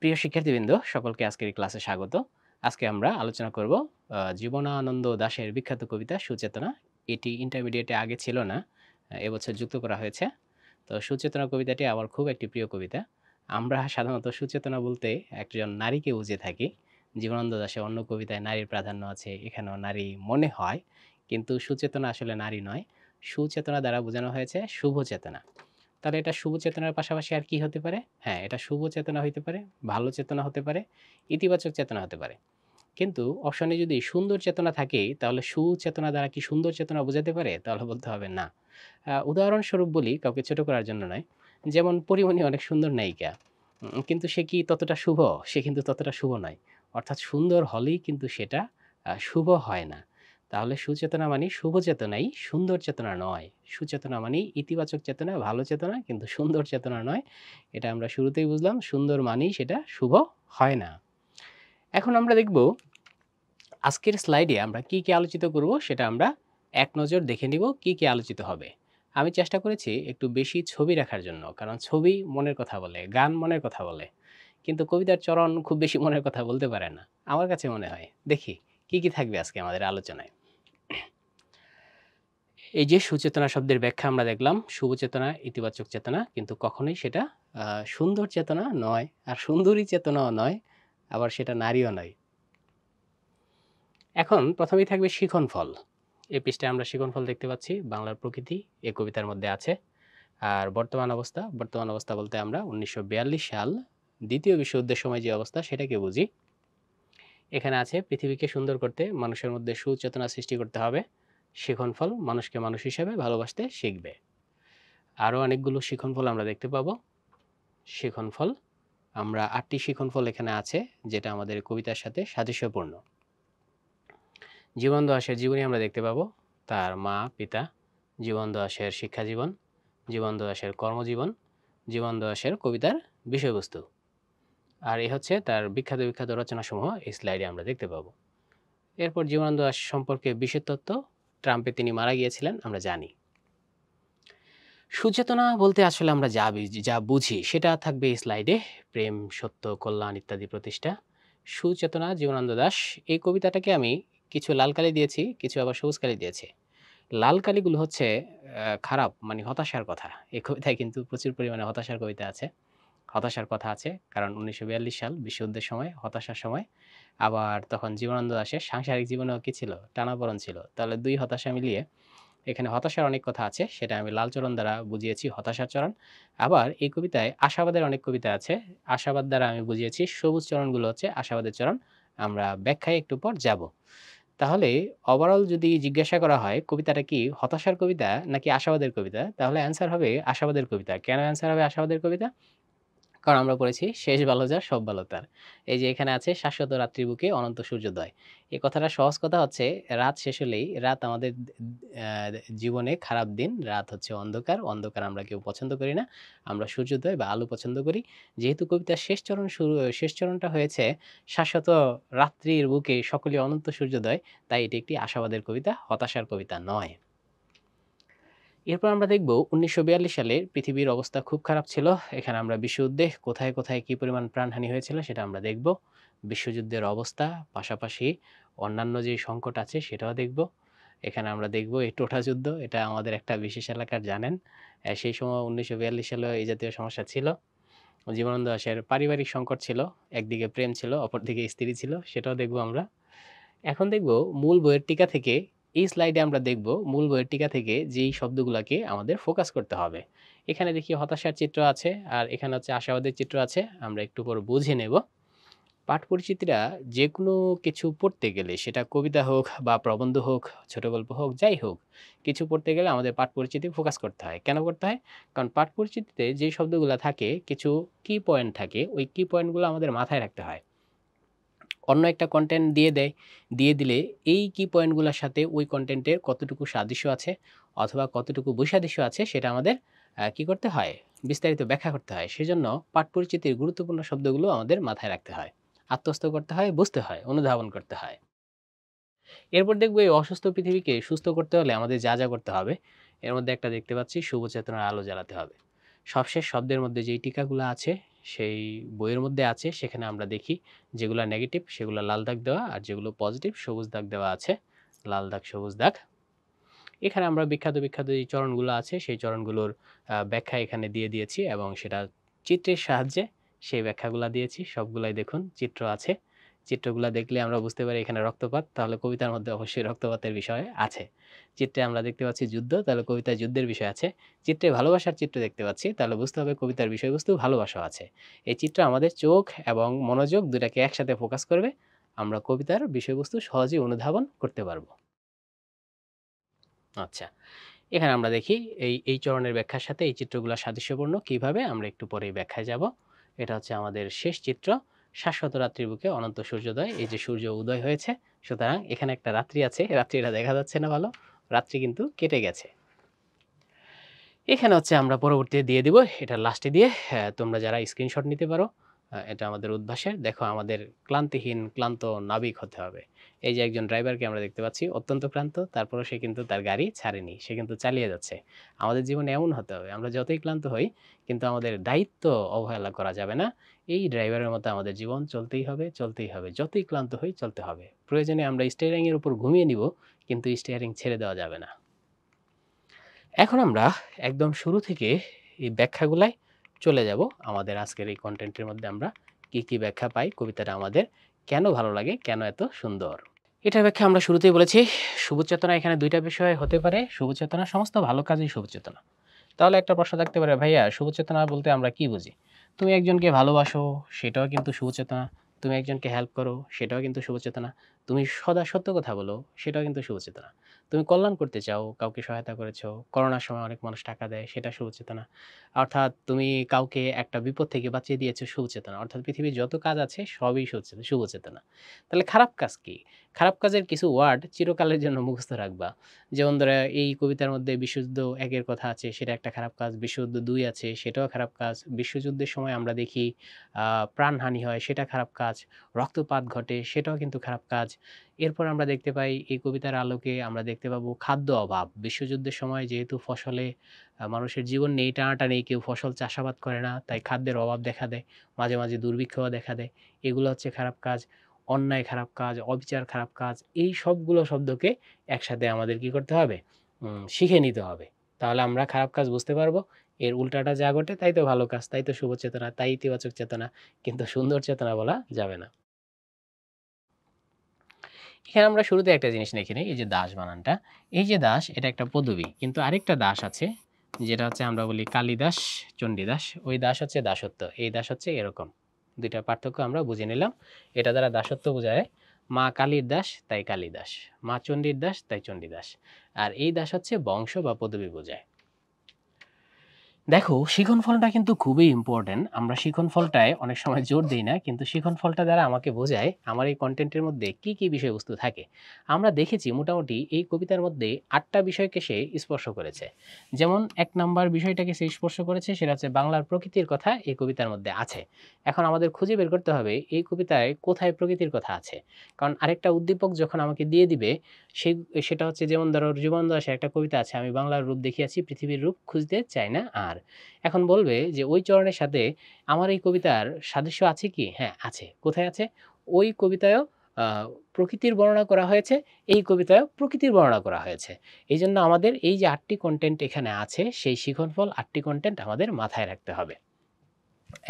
প্রিয় শিক্ষার্থীবৃন্দ, সকলকে আজকের এই ক্লাসে স্বাগত। আজকে আমরা আলোচনা করব জীবনানন্দ দাশের বিখ্যাত কবিতা 'সুচেতনা'। এটি ইন্টারমিডিয়েটে আগে ছিল না, এবছর যুক্ত করা হয়েছে। তো 'সুচেতনা' কবিতাটি আমার খুব একটি প্রিয় কবিতা। আমরা সাধারণত সুচেতনা বলতে একজন নারীকে বুঝে থাকি। জীবনানন্দ দাশের অন্য কবিতায় নারীর প্রাধান্য আছে, এখানেও নারী মনে হয়। কিন্তু সুচেতনা আসলে নারী নয়। সুচেতনা দ্বারা বোঝানো হয়েছে শুভ চেতনা। তাহলে এটা শুভ চেতনার পাশাপাশি আর কি হতে পারে? হ্যাঁ, এটা শুভ চেতনা হইতে পারে, ভালো চেতনা হতে পারে, ইতিবাচক চেতনা হতে পারে। কিন্তু অপশনে যদি সুন্দর চেতনা থাকে, তাহলে সুচেতনা দ্বারা কি সুন্দর চেতনা বোঝাতে পারে? তাহলে বলতে হবে না। উদাহরণস্বরূপ বলি, কাউকে ছোট করার জন্য নয়। যেমন পরীমণি অনেক সুন্দর নায়িকা। কিন্তু সে কি ততটা শুভ? সে কিন্তু ততটা শুভ নয়। অর্থাৎ সুন্দর হলেই কিন্তু সেটা শুভ হয় না। তাহলে সুচেতনা মানেই শুভ চেতনাই, সুন্দর চেতনা নয়। সুচেতনা মানেই ইতিবাচক চেতনা, ভালো চেতনা, কিন্তু সুন্দর চেতনা নয়। এটা আমরা শুরুতেই বুঝলাম। সুন্দর মানেই সেটা শুভ হয় না। এখন আমরা দেখব আজকের স্লাইডে আমরা কি আলোচিত করব, সেটা আমরা এক নজর দেখে নিব কি আলোচিত হবে। আমি চেষ্টা করেছি একটু বেশি ছবি রাখার জন্য, কারণ ছবি মনের কথা বলে, গান মনের কথা বলে। কিন্তু কবিতার চরণ খুব বেশি মনের কথা বলতে পারে না। আমার কাছে মনে হয়। দেখি কি থাকবে আজকে আমাদের আলোচনায়। এই যে সুচেতনা শব্দের ব্যাখ্যা আমরা দেখলাম, শুভ চেতনা, ইতিবাচক চেতনা, কিন্তু কখনোই সেটা সুন্দর চেতনা নয়, আর সুন্দরী চেতনাও নয়, আবার সেটা নারীও নয়। এখন প্রথমেই থাকবে শিখনফল। এই পৃষ্ঠায় আমরা শিখনফল দেখতে পাচ্ছি, বাংলার প্রকৃতি এই কবিতার মধ্যে আছে। আর বর্তমান অবস্থা বলতে আমরা 1942 সাল দ্বিতীয় বিশ্বযুদ্ধের সময় যে অবস্থা সেটাকে বুঝি। এখানে আছে পৃথিবীকে সুন্দর করতে মানুষের মধ্যে সুচেতনা সৃষ্টি করতে হবে। শিখনফল মানুষকে মানুষ হিসেবে ভালোবাসতে শিখবে। আরও অনেকগুলো শিখনফল আমরা দেখতে পাবো। শিখনফল আমরা 8টি শিখনফল এখানে আছে, যেটা আমাদের কবিতার সাথে সাদৃশ্যপূর্ণ। জীবন দাশের জীবনী আমরা দেখতে পাবো, তার মা পিতা, জীবন দাশের শিক্ষা জীবন, জীবন দাশের কর্মজীবন, জীবন দাশের কবিতার বিষয়বস্তু। আর এই হচ্ছে তার বিখ্যাত রচনাসমূহ এই স্লাইডে আমরা দেখতে পাবো। এরপর জীবনানন্দ দাশ সম্পর্কে বিশেষ তথ্য, ট্রাম্পে তিনি মারা গিয়েছিলেন আমরা জানি। সুচেতনা বলতে আসলে আমরা যা বুঝি সেটা থাকবে এই স্লাইডে। প্রেম, সত্য, কল্যাণ ইত্যাদি প্রতিষ্ঠা। সুচেতনা জীবনানন্দ দাশ, এই কবিতাটাকে আমি কিছু লাল কালি দিয়েছি, কিছু আবার সবুজ কালি দিয়েছি। লাল কালিগুলো হচ্ছে খারাপ, মানে হতাশার কথা। এই কবিতায় কিন্তু প্রচুর পরিমাণে হতাশার কবিতা আছে, হতাশার কথা আছে। কারণ 1942 সাল বিশ্বযুদ্ধের সময়, হতাশার সময়। আবার তখন জীবনানন্দ দাশের সাংসারিক জীবনেও কি ছিল? টানাপোড়েন ছিল। তাহলে ২ হতাশা মিলিয়ে এখানে হতাশার অনেক কথা আছে, সেটা আমি লাল চরণ দ্বারা বুঝিয়েছি হতাশার চরণ। আবার এই কবিতায় আশাবাদের অনেক কবিতা আছে, আশাবাদ দ্বারা আমি বুঝিয়েছি সবুজ চরণগুলো হচ্ছে আশাবাদের চরণ। আমরা ব্যাখ্যায় একটু পর যাব। তাহলে ওভারঅল যদি জিজ্ঞাসা করা হয় কবিতাটা কি হতাশার কবিতা নাকি আশাবাদের কবিতা, তাহলে অ্যান্সার হবে আশাবাদের কবিতা। কেন অ্যান্সার হবে আশাবাদের কবিতা? কারণ আমরা পড়েছি শেষ ভালো যার সব ভালো তার। এই যে এখানে আছে শাশ্বত রাত্রির বুকে অনন্ত সূর্যোদয়। এই কথাটা সহজ কথা হচ্ছে, রাত শেষ হলেই, রাত আমাদের জীবনে খারাপ দিন, রাত হচ্ছে অন্ধকার, অন্ধকার আমরা কেউ পছন্দ করি না। আমরা সূর্যোদয় বা আলো পছন্দ করি। যেহেতু কবিতার শেষ চরণটা হয়েছে শাশ্বত রাত্রির বুকে সকলে অনন্ত সূর্যোদয়, তাই এটি একটি আশাবাদের কবিতা, হতাশার কবিতা নয়। এরপর আমরা দেখব 1942 সালের পৃথিবীর অবস্থা খুব খারাপ ছিল। এখানে আমরা বিশ্বযুদ্ধে কোথায় কি পরিমাণ প্রাণহানি হয়েছিল সেটা আমরা দেখব। বিশ্বযুদ্ধের অবস্থা, পাশাপাশি অন্যান্য যে সংকট আছে সেটাও দেখব। এখানে আমরা দেখব এই টোঠা যুদ্ধ, এটা আমাদের একটা বিশেষ এলাকার জানেন। সেই সময় 1942 সালেও এই জাতীয় সমস্যা ছিল। জীবনানন্দ দাশের পারিবারিক সংকট ছিল। একদিকে প্রেম ছিল, অপরদিকে স্ত্রী ছিল, সেটাও দেখব আমরা। এখন দেখব মূল বইয়ের টিকা থেকে, এই স্লাইডে আমরা দেখব মূল বইয়ের টিকা থেকে যেই শব্দগুলাকে আমাদের ফোকাস করতে হবে। এখানে দেখি হতাশার চিত্র আছে, আর এখানে হচ্ছে আশাবাদের চিত্র আছে। আমরা একটু পর বুঝে নেব। পাঠ পরিচিতিরা যে কোনো কিছু পড়তে গেলে, সেটা কবিতা হোক বা প্রবন্ধ হোক, ছোট গল্প হোক, যাই হোক, কিছু পড়তে গেলে আমাদের পাঠ পরিচিতি ফোকাস করতে হয়। কেন করতে হয়? কারণ পাঠ পরিচিতিতে যে শব্দগুলো থাকে, কিছু কি পয়েন্ট থাকে, ওই কি পয়েন্টগুলো আমাদের মাথায় রাখতে হয়। অন্য একটা কনটেন্ট দিয়ে দিলে এই কি পয়েন্টগুলোর সাথে ওই কনটেন্টের কতটুকু সাদৃশ্য আছে অথবা কতটুকু বৈসাদৃশ্য আছে, সেটা আমাদের কি করতে হয়? বিস্তারিত ব্যাখ্যা করতে হয়। সেজন্য পাঠ পরিচিতির গুরুত্বপূর্ণ শব্দগুলো আমাদের মাথায় রাখতে হয়, আত্মস্থ করতে হয়, বুঝতে হয়, অনুধাবন করতে হয়। এরপর দেখব এই অসুস্থ পৃথিবীকে সুস্থ করতে হলে আমাদের যা করতে হবে। এর মধ্যে একটা দেখতে পাচ্ছি, শুভ চেতনার আলো জ্বালাতে হবে। সবশেষ শব্দের মধ্যে যেই টিকাগুলো আছে সেই বইয়ের মধ্যে আছে, সেখানে আমরা দেখি যেগুলো নেগেটিভ সেগুলো লাল দাগ দেওয়া, আর যেগুলো পজিটিভ সবুজ দাগ দেওয়া আছে, লাল দাগ সবুজ দাগ। এখানে আমরা বিখ্যাত বিখ্যাত যে চরণগুলো আছে সেই চরণগুলোর ব্যাখ্যা এখানে দিয়ে দিয়েছি, এবং সেটা চিত্রের সাহায্যে সেই ব্যাখ্যাগুলো দিয়েছি। সবগুলাই দেখুন চিত্র আছে, চিত্রগুলো দেখলে আমরা বুঝতে পারি এখানে রক্তপাত, তাহলে কবিতার মধ্যে অবশ্যই রক্তপাতের বিষয় আছে। চিত্রে আমরা দেখতে পাচ্ছি যুদ্ধ, তাহলে কবিতায় যুদ্ধের বিষয় আছে। চিত্রে ভালোবাসার চিত্র দেখতে পাচ্ছি, তাহলে বুঝতে হবে কবিতার বিষয়বস্তু ভালোবাসা আছে। এই চিত্র আমাদের চোখ এবং মনোযোগ দুটাকে একসাথে ফোকাস করবে, আমরা কবিতার বিষয়বস্তু সহজেই অনুধাবন করতে পারবো। আচ্ছা, এখানে আমরা দেখি এই চরণের ব্যাখ্যার সাথে এই চিত্রগুলো সাদৃশ্যপূর্ণ কিভাবে, আমরা একটু পরেই ব্যাখ্যায় যাব। এটা হচ্ছে আমাদের শেষ চিত্র, শাশ্বত রাত্রির বুকে অনন্ত সূর্যোদয়। এই যে সূর্য উদয় হয়েছে, সুতরাং এখানে একটা রাত্রি আছে, রাত্রিটা দেখা যাচ্ছে না ভালো, রাত্রি কিন্তু কেটে গেছে। এখানে হচ্ছে আমরা পরবর্তীতে দিয়ে দিব, এটা লাস্টে দিয়ে তোমরা যারা স্ক্রিনশট নিতে পারো, এটা আমাদের উদ্ভাসের। দেখো আমাদের ক্লান্তিহীন ক্লান্ত নাবিক হতে হবে। এই যে একজন ড্রাইভারকে আমরা দেখতে পাচ্ছি অত্যন্ত ক্লান্ত, তারপরেও সে কিন্তু তার গাড়ি ছাড়েনি, সে কিন্তু চালিয়ে যাচ্ছে। আমাদের জীবনে এমন হতে হবে, আমরা যতই ক্লান্ত হই কিন্তু আমাদের দায়িত্ব অবহেলা করা যাবে না। এই ড্রাইভারের মতো আমাদের জীবন চলতেই হবে, চলতেই হবে, যতই ক্লান্ত হই চলতে হবে। প্রয়োজনে আমরা স্টিয়ারিং এর উপর ঘুমিয়ে নিব, কিন্তু স্টিয়ারিং ছেড়ে দেওয়া যাবে না। এখন আমরা একদম শুরু থেকে এই ব্যাখ্যাগুলাই চলে যাব। আমাদের আজকের এই কন্টেন্টের মধ্যে আমরা কি কি ব্যাখ্যা পাই, কবিতাটা আমাদের কেন ভালো লাগে, কেন এত সুন্দর। এটার ব্যাখ্যা আমরা শুরুতেই বলেছি, সবুজ চেতনা এখানে দুইটা বিষয় হতে পারে। সবুজ চেতনা সমস্ত ভালো কাজই সবুজ চেতনা। তাহলে একটা প্রশ্ন থাকতে পারে, ভাইয়া সবুজ চেতনা বলতে আমরা কি বুঝি? তুমি একজনকে ভালোবাসো, সেটাও কিন্তু সবুজ চেতনা। তুমি একজনকে হেল্প করো, সেটাও কিন্তু সবুজ চেতনা। তুমি সদা সত্য কথা বলো, সেটাও কিন্তু সবুজ চেতনা। তুমি কল্যাণ করতে চাও, কাউকে সহায়তা করেছো, করোনার সময় অনেক মানুষ টাকা দেয়, সেটা সবুজ চেতনা। অর্থাৎ তুমি কাউকে একটা বিপদ থেকে বাঁচিয়ে দিয়েছো, সবুজ চেতনা। অর্থাৎ পৃথিবীর যত কাজ আছে সবই সবুজ চেতনা। তাহলে খারাপ কাজ কি? খারাপ কাজের কিছু ওয়ার্ড চিরকালের জন্য মুখস্থ রাখবা। যেমন ধরো এই কবিতার মধ্যে বিশ্বযুদ্ধ ১ এর কথা আছে, সেটা একটা খারাপ কাজ। বিশ্বযুদ্ধ ২ আছে, সেটাও খারাপ কাজ। বিশ্বযুদ্ধের সময় আমরা দেখি প্রাণহানি হয়, সেটা খারাপ কাজ। রক্তপাত ঘটে, সেটাও কিন্তু খারাপ কাজ। এরপর আমরা দেখতে পাই এই কবিতার আলোকে আমরা দেখতে পাবো খাদ্য অভাব। বিশ্বযুদ্ধের সময় যেহেতু ফসলে মানুষের জীবন নেই, টানাটানি, কেউ ফসল চাষাবাদ করে না, তাই খাদ্যের অভাব দেখা দেয়। মাঝে, মাঝে দুর্ভিক্ষও দেখা দেয়। এগুলো হচ্ছে খারাপ কাজ। অন্যায় খারাপ কাজ, অবিচার খারাপ কাজ। এই সবগুলো শব্দকে একসাথে আমাদের কি করতে হবে? শিখে নিতে হবে। তাহলে আমরা খারাপ কাজ বুঝতে পারবো। এর উল্টাটা যা ঘটে তাই তো ভালো কাজ, তাই তো শুভ চেতনা, তাই ইতিবাচক চেতনা। কিন্তু সুন্দর চেতনা বলা যাবে না। এখানে আমরা শুরুতে একটা জিনিস লিখে নিই, এই যে দাস বানানটা। এই যে দাস, এটা একটা পদবী। কিন্তু আরেকটা দাস আছে, যেটা হচ্ছে আমরা বলি কালিদাস, চণ্ডীদাস। ওই দাস হচ্ছে দাসত্ব। এই দাস হচ্ছে এরকম। ২ টা পার্থক্য আমরা বুঝে নিলাম। এটা দ্বারা দাসত্ব বোঝায়, মা কালীর দাস তাই কালিদাস, মা চণ্ডীর দাস তাই চণ্ডীদাস। আর এই দাস হচ্ছে বংশ বা পদবী বোঝায়। দেখো শিখনফলটা কিন্তু খুবই ইম্পোর্টেন্ট। আমরা শিখনফলটায় অনেক সময় জোর দেই না, কিন্তু শিখনফলটা দ্বারা আমাকে বোঝায় আমার এই কনটেন্টের মধ্যে কি, কি বিষয়বস্তু থাকে। আমরা দেখেছি মোটামুটি এই কবিতার মধ্যে ৮ টা বিষয়কে সে স্পর্শ করেছে। যেমন ১ নাম্বার বিষয়টাকে সে স্পর্শ করেছে, সেটা হচ্ছে বাংলার প্রকৃতির কথা এই কবিতার মধ্যে আছে। এখন আমাদের খুঁজে বের করতে হবে এই কবিতায় কোথায় প্রকৃতির কথা আছে। কারণ আরেকটা উদ্দীপক যখন আমাকে দিয়ে দিবে, সেই সেটা হচ্ছে, যেমন ধরো জীবন দাসের একটা কবিতা আছে, আমি বাংলার রূপ দেখিয়াছি পৃথিবীর রূপ খুঁজতে চাই না আর। এখন বলবে যে ওই চরণের সাথে আমার এই কবিতার সাদৃশ্য আছে কি? হ্যাঁ, আছে। কোথায় আছে? ওই কবিতায়ও আ প্রকৃতির বর্ণনা করা হয়েছে, এই কবিতায়ও প্রকৃতির বর্ণনা করা হয়েছে। এইজন্য আমাদের এই যে ৮ টি কনটেন্ট এখানে আছে, সেই শিখনফল ৮ টি কনটেন্ট আমাদের মাথায় রাখতে হবে।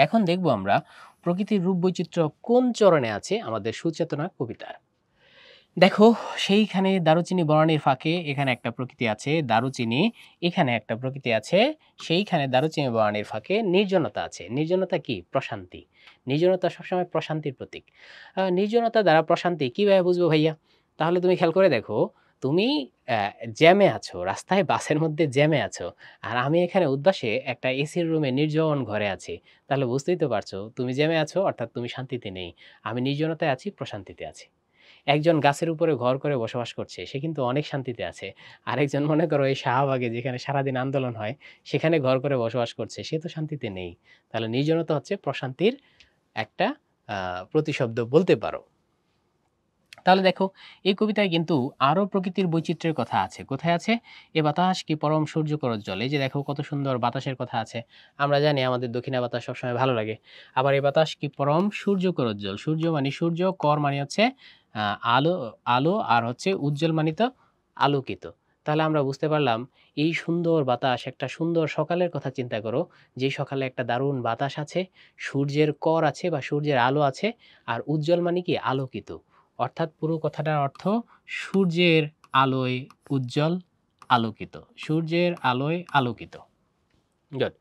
এখন দেখব আমরা প্রকৃতির রূপ বৈচিত্র্য কোন চরণে আছে আমাদের সুচেতনা কবিতার। দেখো সেইখানে দারুচিনি বনানীর ফাঁকে এখানে একটা প্রকৃতি আছে, দারুচিনি এখানে একটা প্রকৃতি আছে, সেইখানে দারুচিনি বনানীর ফাঁকে নির্জনতা আছে। নির্জনতা কি? প্রশান্তি। নির্জনতা সবসময় প্রশান্তির প্রতীক। নির্জনতা দ্বারা প্রশান্তি কিভাবে বুঝবো ভাইয়া? তাহলে তুমি খেয়াল করে দেখো, তুমি জ্যামে আছো, রাস্তায় বাসের মধ্যে জ্যামে আছো। আর আমি এখানে উদ্বাসে একটা এসির রুমে নির্জন ঘরে আছি। তাহলে বুঝতেই তো পারছো তুমি জ্যামে আছো, অর্থাৎ তুমি শান্তিতে নেই। আমি নির্জনতায় আছি, প্রশান্তিতে আছি। একজন গাছের উপরে ঘর করে বসবাস করছে, সে কিন্তু অনেক শান্তিতে আছে। আরেকজন মনে করো এই শাহবাগে যেখানে সারাদিন আন্দোলন হয়, সেখানে ঘর করে বসবাস করছে, সে তো শান্তিতে নেই। তাহলে নির্জনতা হচ্ছে প্রশান্তির একটা প্রতিশব্দ বলতে পারো। তাহলে দেখো এই কবিতায় কিন্তু আরো প্রকৃতির বৈচিত্র্যের কথা আছে। কোথায় আছে? "এ বাতাস কি পরম সূর্যকরোজ্জ্বল।" এই যে দেখো কত সুন্দর বাতাসের কথা আছে। আমরা জানি আমাদের দক্ষিণা বাতাস সবসময় ভালো লাগে। আবার "এ বাতাস কি পরম সূর্যকরোজ্জ্বল।" সূর্য মানে সূর্য, কর মানে হচ্ছে আ আলো আলো আর হচ্ছে উজ্জ্বল মানে তো আলোকিত। তাহলে আমরা বুঝতে পারলাম এই সুন্দর বাতাস একটা সুন্দর সকালের কথা চিন্তা করো। যে সকালে একটা দারুণ বাতাস আছে, সূর্যের কর আছে বা সূর্যের আলো আছে আর উজ্জ্বল মানে কি আলোকিত। অর্থাৎ পুরো কথাটার অর্থ সূর্যের আলোয় উজ্জ্বল, আলোকিত। সূর্যের আলোয় আলোকিত। গুড।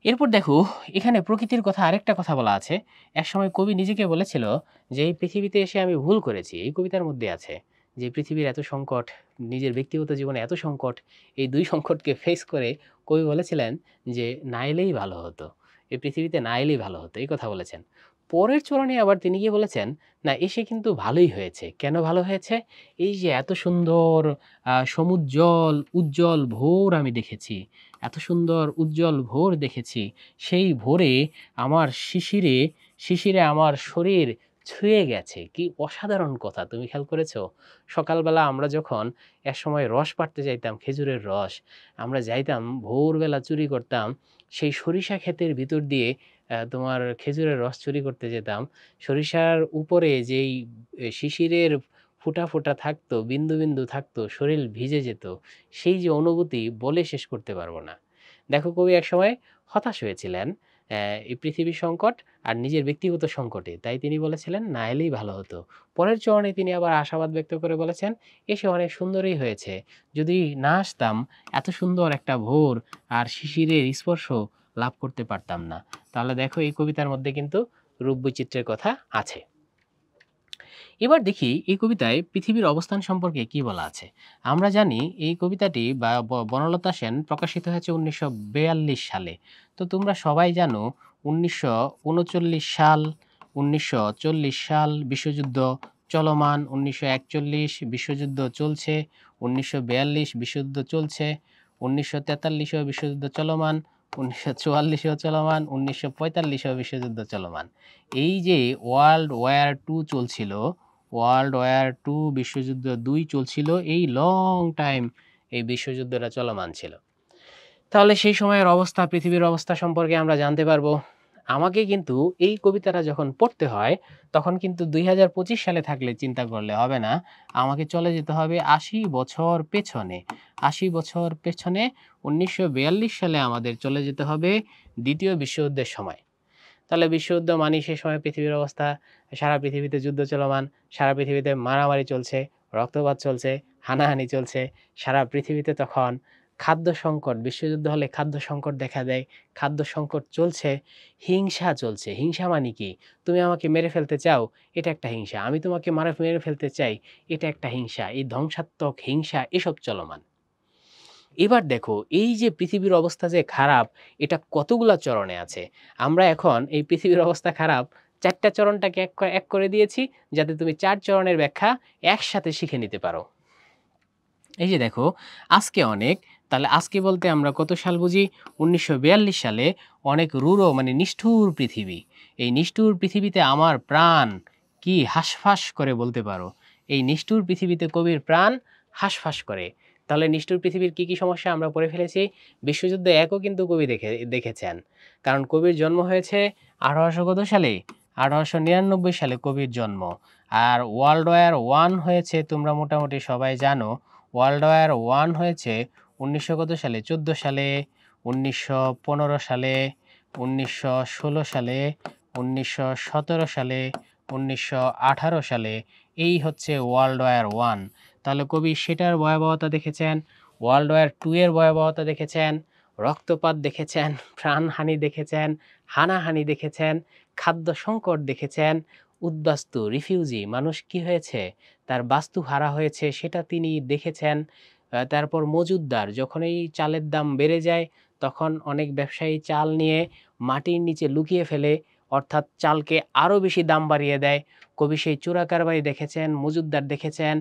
এরপর দেখো এখানে প্রকৃতির কথা আরেকটা কথা বলা আছে। একসময় কবি নিজেকে বলেছিল যে, "এই পৃথিবীতে এসে আমি ভুল করেছি।" এই কবিতার মধ্যে আছে যে, পৃথিবীর এত সংকট, নিজের ব্যক্তিগত জীবনে এত সংকট, এই ২ সংকটকে ফেস করে কবি বলেছিলেন যে, "না এলেই ভালো হতো। এই পৃথিবীতে না এলেই ভালো হতো।" এই কথা বলেছেন। পরের চরণে আবার তিনি গিয়ে বলেছেন, "না এসে কিন্তু ভালোই হয়েছে।" কেন ভালো হয়েছে? এই যে এত সুন্দর সমুজ্জ্বল, উজ্জ্বল ভোর আমি দেখেছি। এত সুন্দর উজ্জ্বল ভোর দেখেছি। সেই ভোরে আমার শিশিরে আমার শরীর ছুঁয়ে গেছে। কি অসাধারণ কথা! তুমি খেয়াল করেছো? সকালবেলা আমরা যখন একসময় রস পাড়তে যাইতাম, খেজুরের রস, আমরা যাইতাম ভোরবেলা চুরি করতাম। সেই সরিষা ক্ষেতের ভিতর দিয়ে তোমার খেজুরের রস চুরি করতে যেতাম। সরিষার উপরে যেই শিশিরের ফোঁটা, ফোঁটা থাকতো, বিন্দু, বিন্দু থাকতো, শরীর ভিজে যেত। সেই যে অনুভূতি বলে শেষ করতে পারব না। দেখো কবি একসময় হতাশ হয়েছিলেন এই পৃথিবীর সংকট আর নিজের ব্যক্তিগত সংকটে। তাই তিনি বলেছিলেন, "না এলেই ভালো হতো।" পরের চরণে তিনি আবার আশাবাদ ব্যক্ত করে বলেছেন, "এসে অনেক সুন্দরই হয়েছে। যদি না আসতাম এত সুন্দর একটা ভোর আর শিশিরের স্পর্শ লাভ করতে পারতাম না।" তাহলে দেখো এই কবিতার মধ্যে কিন্তু রূপবৈচিত্র্যের কথা আছে। এবার দেখি এই কবিতায় পৃথিবীর অবস্থান সম্পর্কে কি বলা আছে। আমরা জানি এই কবিতাটি বা বনলতা সেন প্রকাশিত হয়েছে ১৯৪২ সালে। তো তোমরা সবাই জানো ১৯৩৯ সাল, ১৯৪০ সাল বিশ্বযুদ্ধ চলমান, ১৯৪১ বিশ্বযুদ্ধ চলছে, ১৯৪২ বিশ্বযুদ্ধ চলছে, ১৯৪৩ এও বিশ্বযুদ্ধ চলমান, ১৯৪৪ এও চলমান, ১৯৪৫ এও বিশ্বযুদ্ধ চলমান। এই যে ওয়ার্ল্ড ওয়ার ২ চলছিল, ওয়ার্ল্ড ওয়ার ২ বিশ্বযুদ্ধ ২ চলছিল, এই লং টাইম এই বিশ্বযুদ্ধটা চলমান ছিল। তাহলে সেই সময়ের অবস্থা, পৃথিবীর অবস্থা সম্পর্কে আমরা জানতে পারবো। আমাকে কিন্তু এই কবিতাটা যখন পড়তে হয়, তখন কিন্তু ২০২৫ সালে থাকলে চিন্তা করলে হবে না। আমাকে চলে যেতে হবে ৮০ বছর পেছনে। ৮০ বছর পেছনে ১৯৪২ সালে আমাদের চলে যেতে হবে ২য় বিশ্বযুদ্ধের সময়। তাহলে বিশ্বযুদ্ধ মানেই সে সময় পৃথিবীর অবস্থা, সারা পৃথিবীতে যুদ্ধ চলমান, সারা পৃথিবীতে মারামারি চলছে, রক্তপাত চলছে, হানাহানি চলছে। সারা পৃথিবীতে তখন খাদ্য সংকট, বিশ্বযুদ্ধ হলে খাদ্য সংকট দেখা দেয়। খাদ্য সংকট চলছে, হিংসা চলছে। হিংসা মানে কি? তুমি আমাকে মেরে ফেলতে চাও, এটা একটা হিংসা। আমি তোমাকে মেরে ফেলতে চাই, এটা একটা হিংসা। এই ধ্বংসাত্মক হিংসা এসব চলমান। এবার দেখো এই যে পৃথিবীর অবস্থা যে খারাপ, এটা কতগুলা চরণে আছে। আমরা এখন এই পৃথিবীর অবস্থা খারাপ ৪ টা চরণটাকে এক করে দিয়েছি যাতে তুমি ৪ চরণের ব্যাখ্যা একসাথে শিখে নিতে পারো। এই যে দেখো আজকে অনেক, তাহলে আজকে বলতে আমরা কত সাল বুঝি? ১৯৪২ সালে অনেক রূঢ় মানে নিষ্ঠুর পৃথিবী। এই নিষ্ঠুর পৃথিবীতে আমার প্রাণ কি হাঁসফাঁস করে বলতে পারো। এই নিষ্ঠুর পৃথিবীতে কবির প্রাণ হাঁসফাঁস করে। তাহলে নিষ্ঠুর পৃথিবীর কি, কি সমস্যা আমরা পড়ে ফেলেছি? বিশ্বযুদ্ধ ১ ও কিন্তু কবি দেখেছেন। কারণ কবির জন্ম হয়েছে ১৮০০ কত সালে? ১৮৯৯ সালে কবির জন্ম। আর ওয়ার্ল্ড ওয়ার ১ হয়েছে তোমরা মোটামুটি সবাই জানো। ওয়ার্ল্ড ওয়ার ১ হয়েছে ১৯০০ কত সালে? ১৪ সালে, ১৯১৫ সালে, ১৯১৬ সালে, ১৯১৭ সালে, ১৯১৮ সালে। এই হচ্ছে ওয়ার্ল্ড ওয়ার ১। তাহলে কবি সেটার ভয়াবহতা দেখেছেন, ওয়ার্ল্ড ওয়ার ২ এর ভয়াবহতা দেখেছেন, রক্তপাত দেখেছেন, প্রাণহানি দেখেছেন, হানাহানি দেখেছেন, খাদ্য সংকট দেখেছেন, উদ্বাস্তু রিফিউজি মানুষ কি হয়েছে? তার বাস্তু হারা হয়েছে সেটা তিনি দেখেছেন। তারপর মজুতদার যখন এই চালের দাম বেড়ে যায় তখন অনেক ব্যবসায়ী চাল নিয়ে মাটির নিচে লুকিয়ে ফেলে, অর্থাৎ চালকে আরো বেশি দাম বাড়িয়ে দেয়। কবি সেই চোরাকারবারি দেখেছেন, মজুতদার দেখেছেন।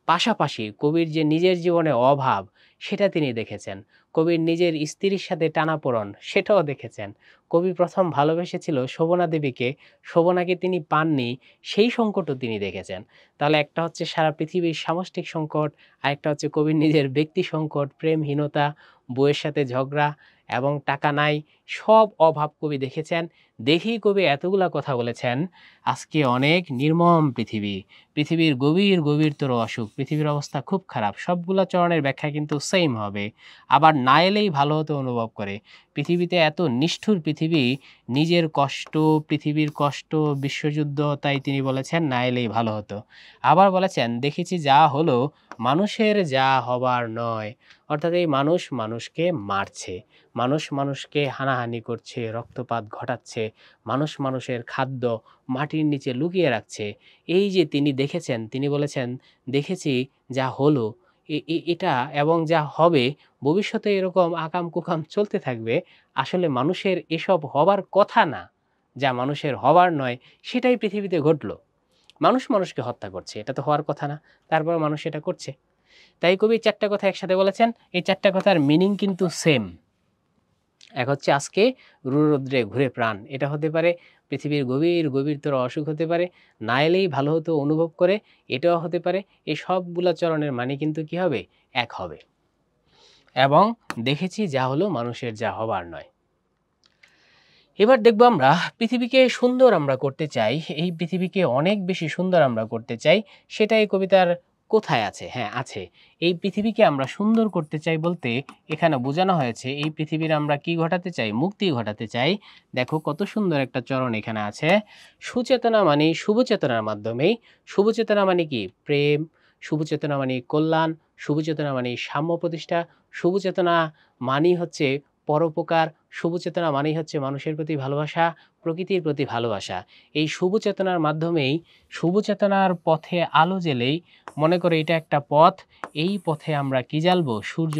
পাশাপাশি কবির যে নিজের জীবনে অভাব সেটা তিনি দেখেছেন। কবির নিজের স্ত্রীর সাথে টানাপোড়েন সেটাও দেখেছেন। কবি ১ম ভালোবেসেছিল শোভনা দেবীকে, শোভনাকে তিনি পাননি, সেই সংকটও তিনি দেখেছেন। তাহলে একটা হচ্ছে সারা পৃথিবীর সামষ্টিক সংকট, আরেকটা হচ্ছে কবির নিজের ব্যক্তি সংকট, প্রেমহীনতা, বউয়ের সাথে ঝগড়া এবং টাকা নাই, সব অভাব কবি দেখেছেন। দেখেই কবি এতগুলা কথা বলেছেন, আজকে অনেক নির্মম পৃথিবী, পৃথিবীর গভীর গভীরতর অসুখ, পৃথিবীর অবস্থা খুব খারাপ। সবগুলা চরণের ব্যাখ্যা কিন্তু সেম হবে। আবার না এলেই ভালো হতো অনুভব করে। পৃথিবীতে এত নিষ্ঠুর পৃথিবী, নিজের কষ্ট, পৃথিবীর কষ্ট, বিশ্বযুদ্ধ, তাই তিনি বলেছেন না এলেই ভালো হতো। আবার বলেছেন দেখেছি যা হলো মানুষের যা হবার নয়। অর্থাৎ এই মানুষ মানুষকে মারছে, মানুষ মানুষকে হানাহানি করছে, রক্তপাত ঘটাচ্ছে, মানুষ মানুষের খাদ্য মাটির নিচে লুকিয়ে রাখছে। এই যে তিনি দেখেছেন, তিনি বলেছেন দেখেছি যা হলো এটা এবং যা হবে ভবিষ্যতে এরকম আকাম কুকাম চলতে থাকবে। আসলে মানুষের এসব হবার কথা না, যা মানুষের হবার নয় সেটাই পৃথিবীতে ঘটলো। মানুষ মানুষকে হত্যা করছে, এটা তো হওয়ার কথা না, তারপর মানুষ এটা করছে। তাই কবি ৪ টা কথা একসাথে বলেছেন। এই ৪ টা কথার মিনিং কিন্তু সেম। এক হচ্ছে আজকে রুরৌদ্রে ঘুরে প্রাণ, এটা হতে পারে পৃথিবীর গভীর গভীরতর অসুখ হতে পারে, না এলেই ভালো হতো অনুভব করে, এটাও হতে পারে। এই সবগুলা চরণের মানে কিন্তু কি হবে? এক হবে। এবং দেখেছি যা হলো মানুষের যা হবার নয়। এবার দেখব আমরা পৃথিবীকে সুন্দর আমরা করতে চাই, এই পৃথিবীকে অনেক বেশি সুন্দর আমরা করতে চাই, সেটা এই কবিতার কোথায় আছে? হ্যাঁ আছে। এই পৃথিবীকে আমরা সুন্দর করতে চাই বলতে এখানে বোঝানো হয়েছে এই পৃথিবীর আমরা কি ঘটাতে চাই? মুক্তি ঘটাতে চাই। দেখো কত সুন্দর একটা চরণ এখানে আছে। সুচেতনা মানে শুভচেতনার মাধ্যমেই। শুভচেতনা মানে কি? প্রেম। শুভচেতনা মানে কল্যাণ। শুভচেতনা মানে সাম্য প্রতিষ্ঠা। শুভচেতনা মানেই হচ্ছে পরোপকার। শুভচেতনা মানেই হচ্ছে মানুষের প্রতি ভালোবাসা, প্রকৃতির প্রতি ভালোবাসা। এই শুভচেতনার মাধ্যমেই, শুভচেতনার পথে আলো জ্বেলেই, মনে করে এটা একটা পথ, এই পথে আমরা কি জ্বালবো? সূর্য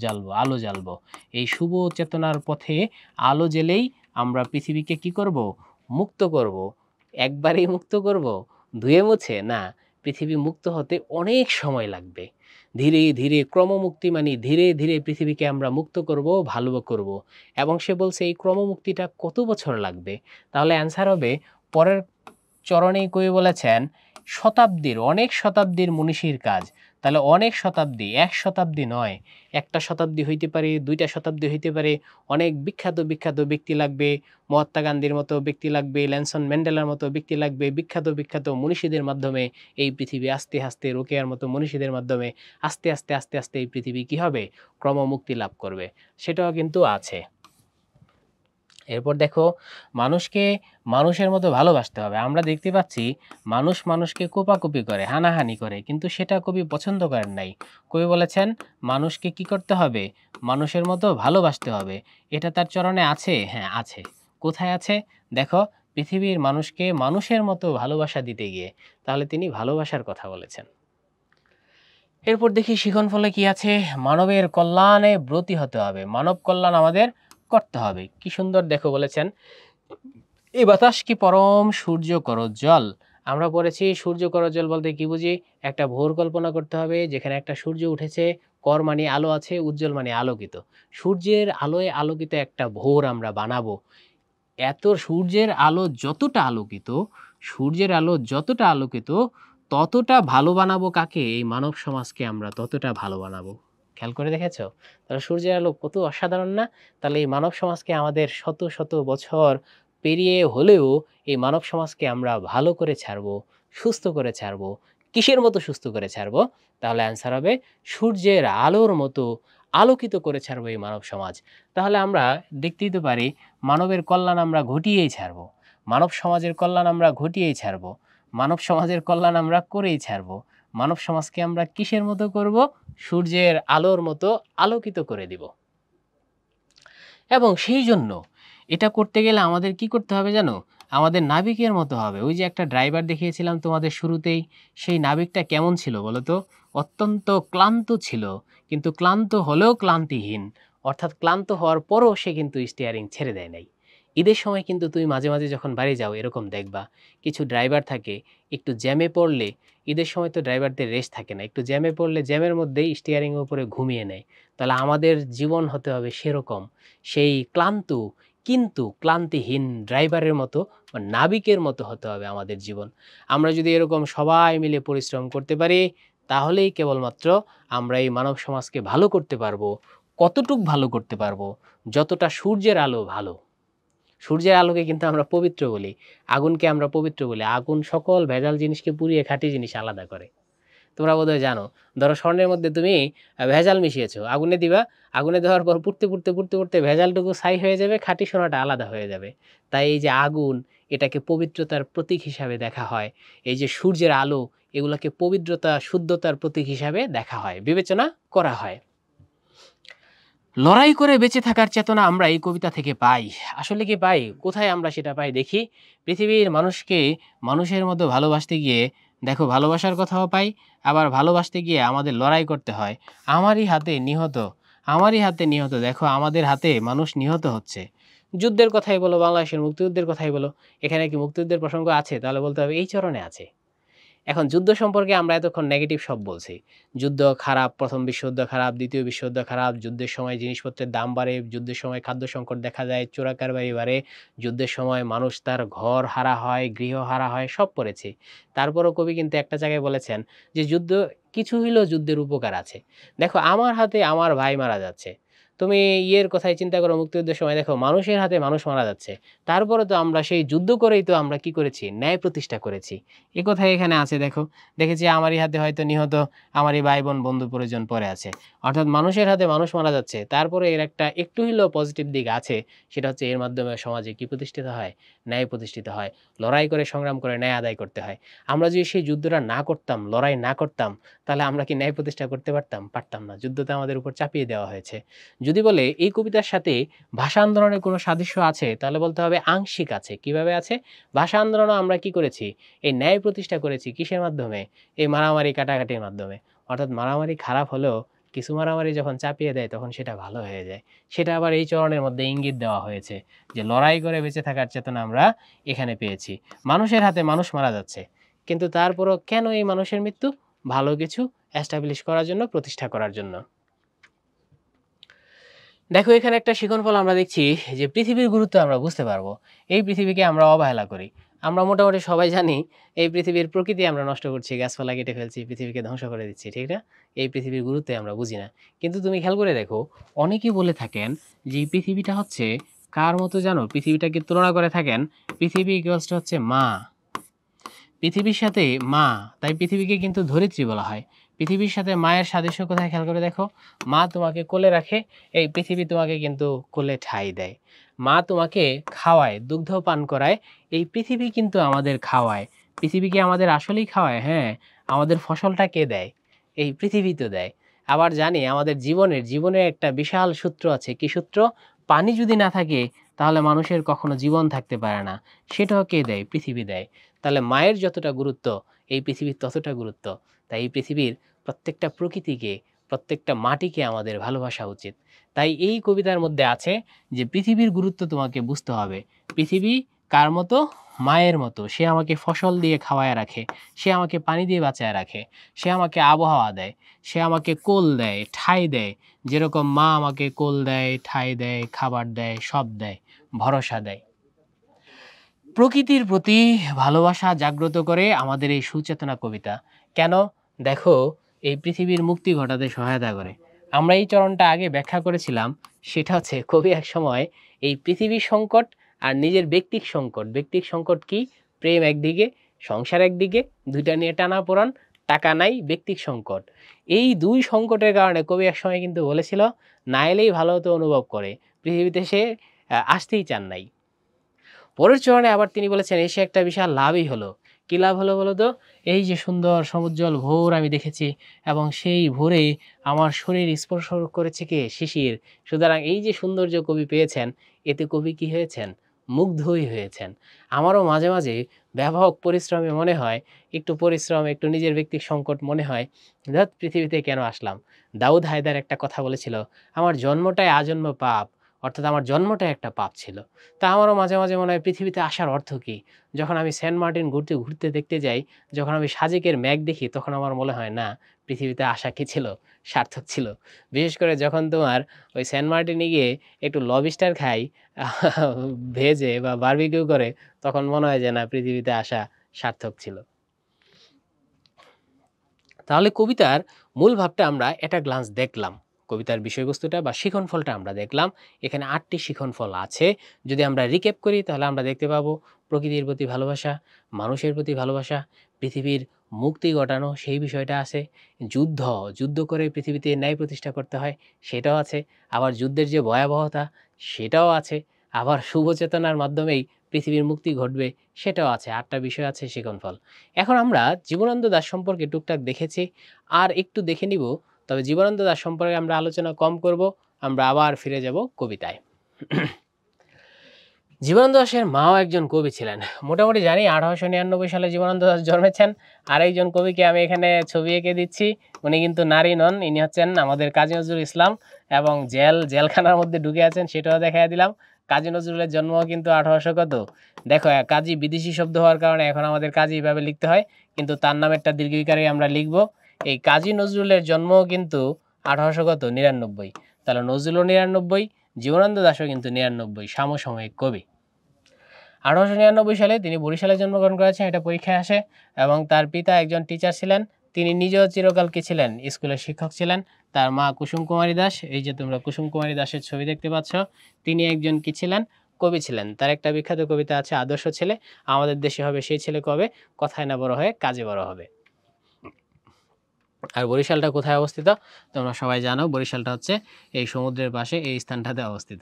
জ্বালবো, আলো জ্বালবো। এই শুভ চেতনার পথে আলো জ্বেলেই আমরা পৃথিবীকে কি করব? মুক্ত করব। একবারেই মুক্ত করব? ধুয়ে মুছে? না, পৃথিবী মুক্ত হতে অনেক সময় লাগবে। ধীরে ধীরে ক্রমমুক্তি মানে ধীরে ধীরে পৃথিবীকে আমরা মুক্ত করব, ভালো করব। এবং সে বলছে এই ক্রমমুক্তিটা কত বছর লাগবে? তাহলে অ্যান্সার হবে পরের চরণেই কবি বলেছেন শতাব্দীর, অনেক শতাব্দীর মনীষীর কাজ। তাহলে অনেক শতাব্দী, ১ শতাব্দী নয়, ১টা শতাব্দী হইতে পারে, ২টা শতাব্দী হইতে পারে। অনেক বিখ্যাত বিখ্যাত ব্যক্তি লাগবে, মহাত্মা গান্ধীর মতো ব্যক্তি লাগবে, নেলসন ম্যান্ডেলার মতো ব্যক্তি লাগবে, বিখ্যাত বিখ্যাত মনীষীদের মাধ্যমে এই পৃথিবী আস্তে আস্তে, রোকেয়ার মতো মনীষীদের মাধ্যমে আস্তে আস্তে আস্তে আস্তে এই পৃথিবী কি হবে? ক্রমমুক্তি লাভ করবে। সেটাও কিন্তু আছে। এরপর দেখো মানুষকে মানুষের মতো ভালোবাসতে হবে। আমরা দেখতে পাচ্ছি মানুষ মানুষকে কোপাকুপি করে, হানাহানি করে, কিন্তু সেটা কবি পছন্দ করেন নাই। কবি বলেছেন মানুষকে কি করতে হবে? মানুষের মতো ভালোবাসতে হবে। এটা তার চরণে আছে? হ্যাঁ আছে। কোথায় আছে? দেখো পৃথিবীর মানুষকে মানুষের মতো ভালোবাসা দিতে গিয়ে, তাহলে তিনি ভালোবাসার কথা বলেছেন। এরপর দেখি শিখন ফলে কি আছে? মানবের কল্যাণে ব্রতী হতে হবে, মানব কল্যাণ আমাদের করতে হবে। কি সুন্দর দেখো বলেছেন, এই বাতাস কি পরম সূর্য করজ্জ্বল। আমরা পড়েছি সূর্য করজ্জ্বল বলতে কি বুঝি? একটা ভোর কল্পনা করতে হবে যেখানে একটা সূর্য উঠেছে, কর মানে আলো আছে, উজ্জ্বল মানে আলোকিত। সূর্যের আলোয় আলোকিত একটা ভোর আমরা বানাবো। এত সূর্যের আলো যতটা আলোকিত, সূর্যের আলো যতটা আলোকিত, ততটা ভালো বানাবো কাকে? এই মানব সমাজকে আমরা ততটা ভালো বানাবো। খেয়াল করে দেখেছো? তাহলে সূর্যের আলো কত অসাধারণ না? তাহলে এই মানব সমাজকে আমাদের শত শত বছর পেরিয়ে হলেও এই মানব সমাজকে আমরা ভালো করে ছাড়বো, সুস্থ করে ছাড়বো। কিসের মতো সুস্থ করে ছাড়বো? তাহলে অ্যান্সার হবে সূর্যের আলোর মতো আলোকিত করে ছাড়বো এই মানব সমাজ। তাহলে আমরা দেখতেই তো পারি মানবের কল্যাণ আমরা ঘটিয়েই ছাড়বো। মানব সমাজের কল্যাণ আমরা ঘটিয়েই ছাড়বো। মানব সমাজের কল্যাণ আমরা করেই ছাড়বো। মানব সমাজকে আমরা কিসের মতো করব? সূর্যের আলোর মতো আলোকিত করে দিব। এবং সেই জন্য এটা করতে গেলে আমাদের কি করতে হবে জানো? আমাদের নাবিকের মতো হবে। ওই যে একটা ড্রাইভার দেখিয়েছিলাম তোমাদের শুরুতেই, সেই নাবিকটা কেমন ছিল বলো তো? অত্যন্ত ক্লান্ত ছিল, কিন্তু ক্লান্ত হলেও ক্লান্তিহীন। অর্থাৎ ক্লান্ত হওয়ার পরও সে কিন্তু স্টিয়ারিং ছেড়ে দেয় নাই। ঈদের সময় কিন্তু তুমি মাঝে, মাঝে যখন বাড়ি যাও এরকম দেখবা। কিছু ড্রাইভার থাকে একটু জ্যামে পড়লে ঈদের সময় তো ড্রাইভারদের রেস্ট থাকে না। একটু জ্যামে পড়লে জ্যামের মধ্যেই স্টিয়ারিং এর উপরে ঘুমিয়ে নেয়। তাহলে আমাদের জীবন হতে হবে সেরকম। সেই ক্লান্ত কিন্তু ক্লান্তিহীন ড্রাইভারের মতো বা নাবিকের মতো হতে হবে আমাদের জীবন। আমরা যদি এরকম সবাই মিলে পরিশ্রম করতে পারি তাহলেই কেবলমাত্র আমরা এই মানব সমাজকে ভালো করতে পারবো। কতটুক ভালো করতে পারবো? যতটা সূর্যের আলো ভালো। সূর্যের আলোকে কিন্তু আমরা পবিত্র বলি। আগুনকে আমরা পবিত্র বলি। আগুন সকল ভেজাল জিনিসকে পুড়িয়ে খাঁটি জিনিস আলাদা করে। তোমরা বোধহয় জানো। ধরো স্বর্ণের মধ্যে তুমি ভেজাল মিশিয়েছো। আগুনে দিবা। আগুনে দেওয়ার পর পুড়তে ভেজালটুকু ছাই হয়ে যাবে, খাঁটি সোনাটা আলাদা হয়ে যাবে। তাই এই যে আগুন এটাকে পবিত্রতার প্রতীক হিসাবে দেখা হয়। এই যে সূর্যের আলো এগুলাকে পবিত্রতা, শুদ্ধতার প্রতীক হিসাবে দেখা হয়, বিবেচনা করা হয়। লড়াই করে বেঁচে থাকার চেতনা আমরা এই কবিতা থেকে পাই। আসলে কি পাই? কোথায় আমরা সেটা পাই দেখি? পৃথিবীর মানুষকে মানুষের মতো ভালোবাসতে গিয়ে দেখো ভালোবাসার কথাও পাই, আবার ভালোবাসতে গিয়ে আমাদের লড়াই করতে হয়। আমারই হাতে নিহত, আমারই হাতে নিহত। দেখো আমাদের হাতে মানুষ নিহত হচ্ছে। যুদ্ধের কথাই বলো, বাংলাদেশের মুক্তিযুদ্ধের কথাই বলো। এখানে কি মুক্তিযুদ্ধের প্রসঙ্গ আছে? তাহলে বলতে হবে এই চরণে আছে। এখন যুদ্ধ সম্পর্কে আমরা এতক্ষণ নেগেটিভ সব বলছি। যুদ্ধ খারাপ, ১ম বিশ্বযুদ্ধ খারাপ, ২য় বিশ্বযুদ্ধ খারাপ, যুদ্ধের সময় জিনিসপত্রের দাম বাড়ে, যুদ্ধের সময় খাদ্য সংকট দেখা যায়, চোরাকারবারি বাড়ে, যুদ্ধের সময় মানুষ তার ঘর হারা হয়, গৃহ হারা হয়, সব পড়েছি। তারপরও কবি কিন্তু একটা জায়গায় বলেছেন যে যুদ্ধ কিছু হইলেও যুদ্ধের উপকার আছে। দেখো আমার হাতে আমার ভাই মারা যাচ্ছে। তুমি ইয়ের কথাই চিন্তা করো মুক্তিযুদ্ধের সময় দেখো মানুষের হাতে মানুষ মারা যাচ্ছে। তারপরে তো আমরা সেই যুদ্ধ করেই তো আমরা কি করেছি? ন্যায় প্রতিষ্ঠা করেছি। এ কথাই এখানে আছে দেখো। দেখেছি আমারই হাতে হয়তো নিহত আমারই ভাই-বোন, বন্ধু পরিজন পড়ে আছে। অর্থাৎ মানুষের হাতে মানুষ মারা যাচ্ছে। তারপরে এর একটা একটু হইলেও পজিটিভ দিক আছে। সেটা হচ্ছে এর মাধ্যমে সমাজে কি প্রতিষ্ঠিত হয়? ন্যায় প্রতিষ্ঠিত হয়। লড়াই করে সংগ্রাম করে ন্যায় আদায় করতে হয়। আমরা যদি সেই যুদ্ধটা না করতাম, লড়াই না করতাম, তাহলে আমরা কি ন্যায় প্রতিষ্ঠা করতে পারতাম? পারতাম না। যুদ্ধ তো আমাদের উপর চাপিয়ে দেওয়া হয়েছে। যদি বলে এই কবিতার সাথে ভাষা আন্দোলনের কোনো সাদৃশ্য আছে, তাহলে বলতে হবে আংশিক আছে। কিভাবে আছে? ভাষা আন্দোলনও আমরা কি করেছি? এই ন্যায় প্রতিষ্ঠা করেছি কিসের মাধ্যমে? এই মারামারি কাটাকাটির মাধ্যমে। অর্থাৎ মারামারি খারাপ হলেও কিছু মারামারি যখন চাপিয়ে দেয় তখন সেটা ভালো হয়ে যায়। সেটা আবার এই চরণের মধ্যে ইঙ্গিত দেওয়া হয়েছে যে লড়াই করে বেঁচে থাকার চেতনা আমরা এখানে পেয়েছি। মানুষের হাতে মানুষ মারা যাচ্ছে। কিন্তু তারপরও কেন এই মানুষের মৃত্যু? ভালো কিছু এস্টাবলিশ করার জন্য, প্রতিষ্ঠা করার জন্য। দেখো এখানে একটা শিকনফল আমরা দেখছি যে পৃথিবীর গুরুত্ব আমরা বুঝতে পারবো। এই পৃথিবীকে আমরা অবহেলা করি। আমরা মোটামুটি সবাই জানি এই পৃথিবীর প্রকৃতি আমরা নষ্ট করছি, গাছপালা কেটে ফেলছি, পৃথিবীকে ধ্বংস করে দিচ্ছি, ঠিক না? এই পৃথিবীর গুরুত্ব আমরা বুঝি না। কিন্তু তুমি খেয়াল করে দেখো, অনেকেই বলে থাকেন যে এই পৃথিবীটা হচ্ছে কার মতো জানো? পৃথিবীটাকে তুলনা করে থাকেন পৃথিবী ইকুয়ালস টু হচ্ছে মা। পৃথিবীর সাথে মা, তাই পৃথিবীকে কিন্তু ধরিত্রী বলা হয়। পৃথিবীর সাথে মায়ের সাদৃশ্য কোথায় খেয়াল করে দেখো। মা তোমাকে কোলে রাখে, এই পৃথিবী তোমাকে কিন্তু কোলে ঠাঁই দেয়। মা তোমাকে খাওয়ায়, দুগ্ধ পান করায়, এই পৃথিবী কিন্তু আমাদের খাওয়ায়। পৃথিবী কি আমাদের আসলেই খাওয়ায়? হ্যাঁ। আমাদের ফসলটা কে দেয়? এই পৃথিবী তো দেয়। আবার জানি আমাদের জীবনের একটা বিশাল সূত্র আছে। কি সূত্র? পানি যদি না থাকে তাহলে মানুষের কখনো জীবন থাকতে পারে না। সেটাও কে দেয়? পৃথিবী দেয়। তাহলে মায়ের যতটা গুরুত্ব এই পৃথিবীর ততটা গুরুত্ব। তাই এই পৃথিবীর প্রত্যেকটা প্রকৃতিকে, প্রত্যেকটা মাটিকে আমাদের ভালোবাসা উচিত। তাই এই কবিতার মধ্যে আছে যে পৃথিবীর গুরুত্ব তোমাকে বুঝতে হবে। পৃথিবী কার মতো? মায়ের মতো। সে আমাকে ফসল দিয়ে খাওয়ায় রাখে, সে আমাকে পানি দিয়ে বাঁচায় রাখে, সে আমাকে আবহাওয়া দেয়, সে আমাকে কোল দেয়, ঠাঁই দেয়। যেরকম মা আমাকে কোল দেয়, ঠাঁই দেয়, খাবার দেয়, সব দেয়, ভরসা দেয়। প্রকৃতির প্রতি ভালোবাসা জাগ্রত করে আমাদের এই সুচেতনা কবিতা। কেন? দেখো এই পৃথিবীর মুক্তি ঘটাতে সহায়তা করে। আমরা এই চরণটা আগে ব্যাখ্যা করেছিলাম। সেটা হচ্ছে কবি একসময় এই পৃথিবীর সংকট আর নিজের ব্যক্তিক সংকট, ব্যক্তিক সংকট কি? প্রেম একদিকে, সংসার একদিকে, ২ টা নিয়ে টানাপোড়েন, টাকা নাই, ব্যক্তিক সংকট। এই ২ সংকটের কারণে কবি একসময় কিন্তু বলেছিল না এলেই ভালো হতো অনুভব করে। পৃথিবীতে সে আসতেই চান নাই। পরের চরণে আবার তিনি বলেছেন এসে একটা বিশাল লাভই হলো। কি লাভ হলো বলো তো? এই যে সুন্দর সমুজ্জ্বল ভোর আমি দেখেছি এবং সেই ভোরে আমার শরীর স্পর্শ করেছে কে? শিশির। সুতরাং এই যে সৌন্দর্য কবি পেয়েছেন, এতে কবি কি হয়েছেন? মুগ্ধই হয়েছেন। আমারও মাঝে, মাঝে ব্যাপক পরিশ্রমে মনে হয়, একটু পরিশ্রম, একটু নিজের ব্যক্তিক সংকট মনে হয়, ধ্যাৎ পৃথিবীতে কেন আসলাম? দাউদ হায়দার একটা কথা বলেছিল, আমার জন্মটাই আজন্ম পাপ, অর্থাৎ আমার জন্মটাই একটা পাপ ছিল। তা আমারও মাঝে, মাঝে মনে হয় পৃথিবীতে আসার অর্থ কী? যখন আমি সেন্ট মার্টিন ঘুরতে দেখতে যাই, যখন আমি সাজেকের মেঘ দেখি তখন আমার মনে হয় না পৃথিবীতে আসা কি ছিল? সার্থক ছিল। বিশেষ করে যখন তোমার ওই সেন্ট মার্টিনে গিয়ে একটু লবস্টার খাই ভেজে বা বারবিকিউ করে তখন মনে হয় যে না পৃথিবীতে আসা সার্থক ছিল। তাহলে কবিতার মূল ভাবটা আমরা এট আ গ্লান্স দেখলাম। কবিতার বিষয়বস্তুটা বা শিখনফলটা আমরা দেখলাম। এখানে ৮ টি শিখনফল আছে। যদি আমরা রিক্যাপ করি তাহলে আমরা দেখতে পাবো প্রকৃতির প্রতি ভালোবাসা, মানুষের প্রতি ভালোবাসা, পৃথিবীর মুক্তি ঘটানো সেই বিষয়টা আছে। যুদ্ধ, যুদ্ধ করে পৃথিবীতে ন্যায় প্রতিষ্ঠা করতে হয় সেটাও আছে। আবার যুদ্ধের যে ভয়াবহতা সেটাও আছে। আবার শুভ চেতনার মাধ্যমেই পৃথিবীর মুক্তি ঘটবে সেটাও আছে। ৮ টা বিষয় আছে শিখনফল। এখন আমরা জীবনানন্দ দাশ সম্পর্কে টুকটাক দেখেছি। আর একটু দেখে নিব। তবে জীবনানন্দ দাশ সম্পর্কে আমরা আলোচনা কম করব। আমরা আবার ফিরে যাব কবিতায়। জীবনানন্দ দাশের মাও একজন কবি ছিলেন। মোটামুটি জানি ১৮৯৯ সালে জীবনানন্দ দাশ জন্মেছেন। আরেকজন কবিকে আমি এখানে ছবি এঁকে দিচ্ছি। উনি কিন্তু নারী নন। ইনি হচ্ছেন আমাদের কাজী নজরুল ইসলাম এবং জেলখানার মধ্যে ঢুকে আছেন সেটাও দেখাইয়া দিলাম। কাজী নজরুলের জন্ম কিন্তু ১৮০০ কত? দেখো কাজী বিদেশি শব্দ হওয়ার কারণে এখন আমাদের কাজী এভাবে লিখতে হয়। কিন্তু তার নামেরটা দীর্ঘ ইকারেই আমরা লিখব। এই কাজী নজরুলের জন্মও কিন্তু ১৮০০ কত? ৯৯। তাহলে নজরুলও ৯৯, জীবনানন্দ দাশও কিন্তু ৯৯ সমসাময়িক কবি। ১৮৯৯ সালে তিনি বরিশালে জন্মগ্রহণ করেছেন, এটা পরীক্ষায় আসে। এবং তার পিতা একজন টিচার ছিলেন। তিনি নিজেও চিরকাল কি ছিলেন? স্কুলের শিক্ষক ছিলেন। তার মা কুসুম কুমারী দাস, এই যে তোমরা কুসুম কুমারী দাসের ছবি দেখতে পাচ্ছ, তিনি একজন কি ছিলেন? কবি ছিলেন। তার একটা বিখ্যাত কবিতা আছে আদর্শ ছেলে, আমাদের দেশে হবে সেই ছেলে কবে, কথায় না বড় হয়ে কাজে বড় হবে। আর বরিশালটা কোথায় অবস্থিত? তোমরা সবাই জানো বরিশালটা হচ্ছে এই সমুদ্রের পাশে এই স্থানটাতে অবস্থিত।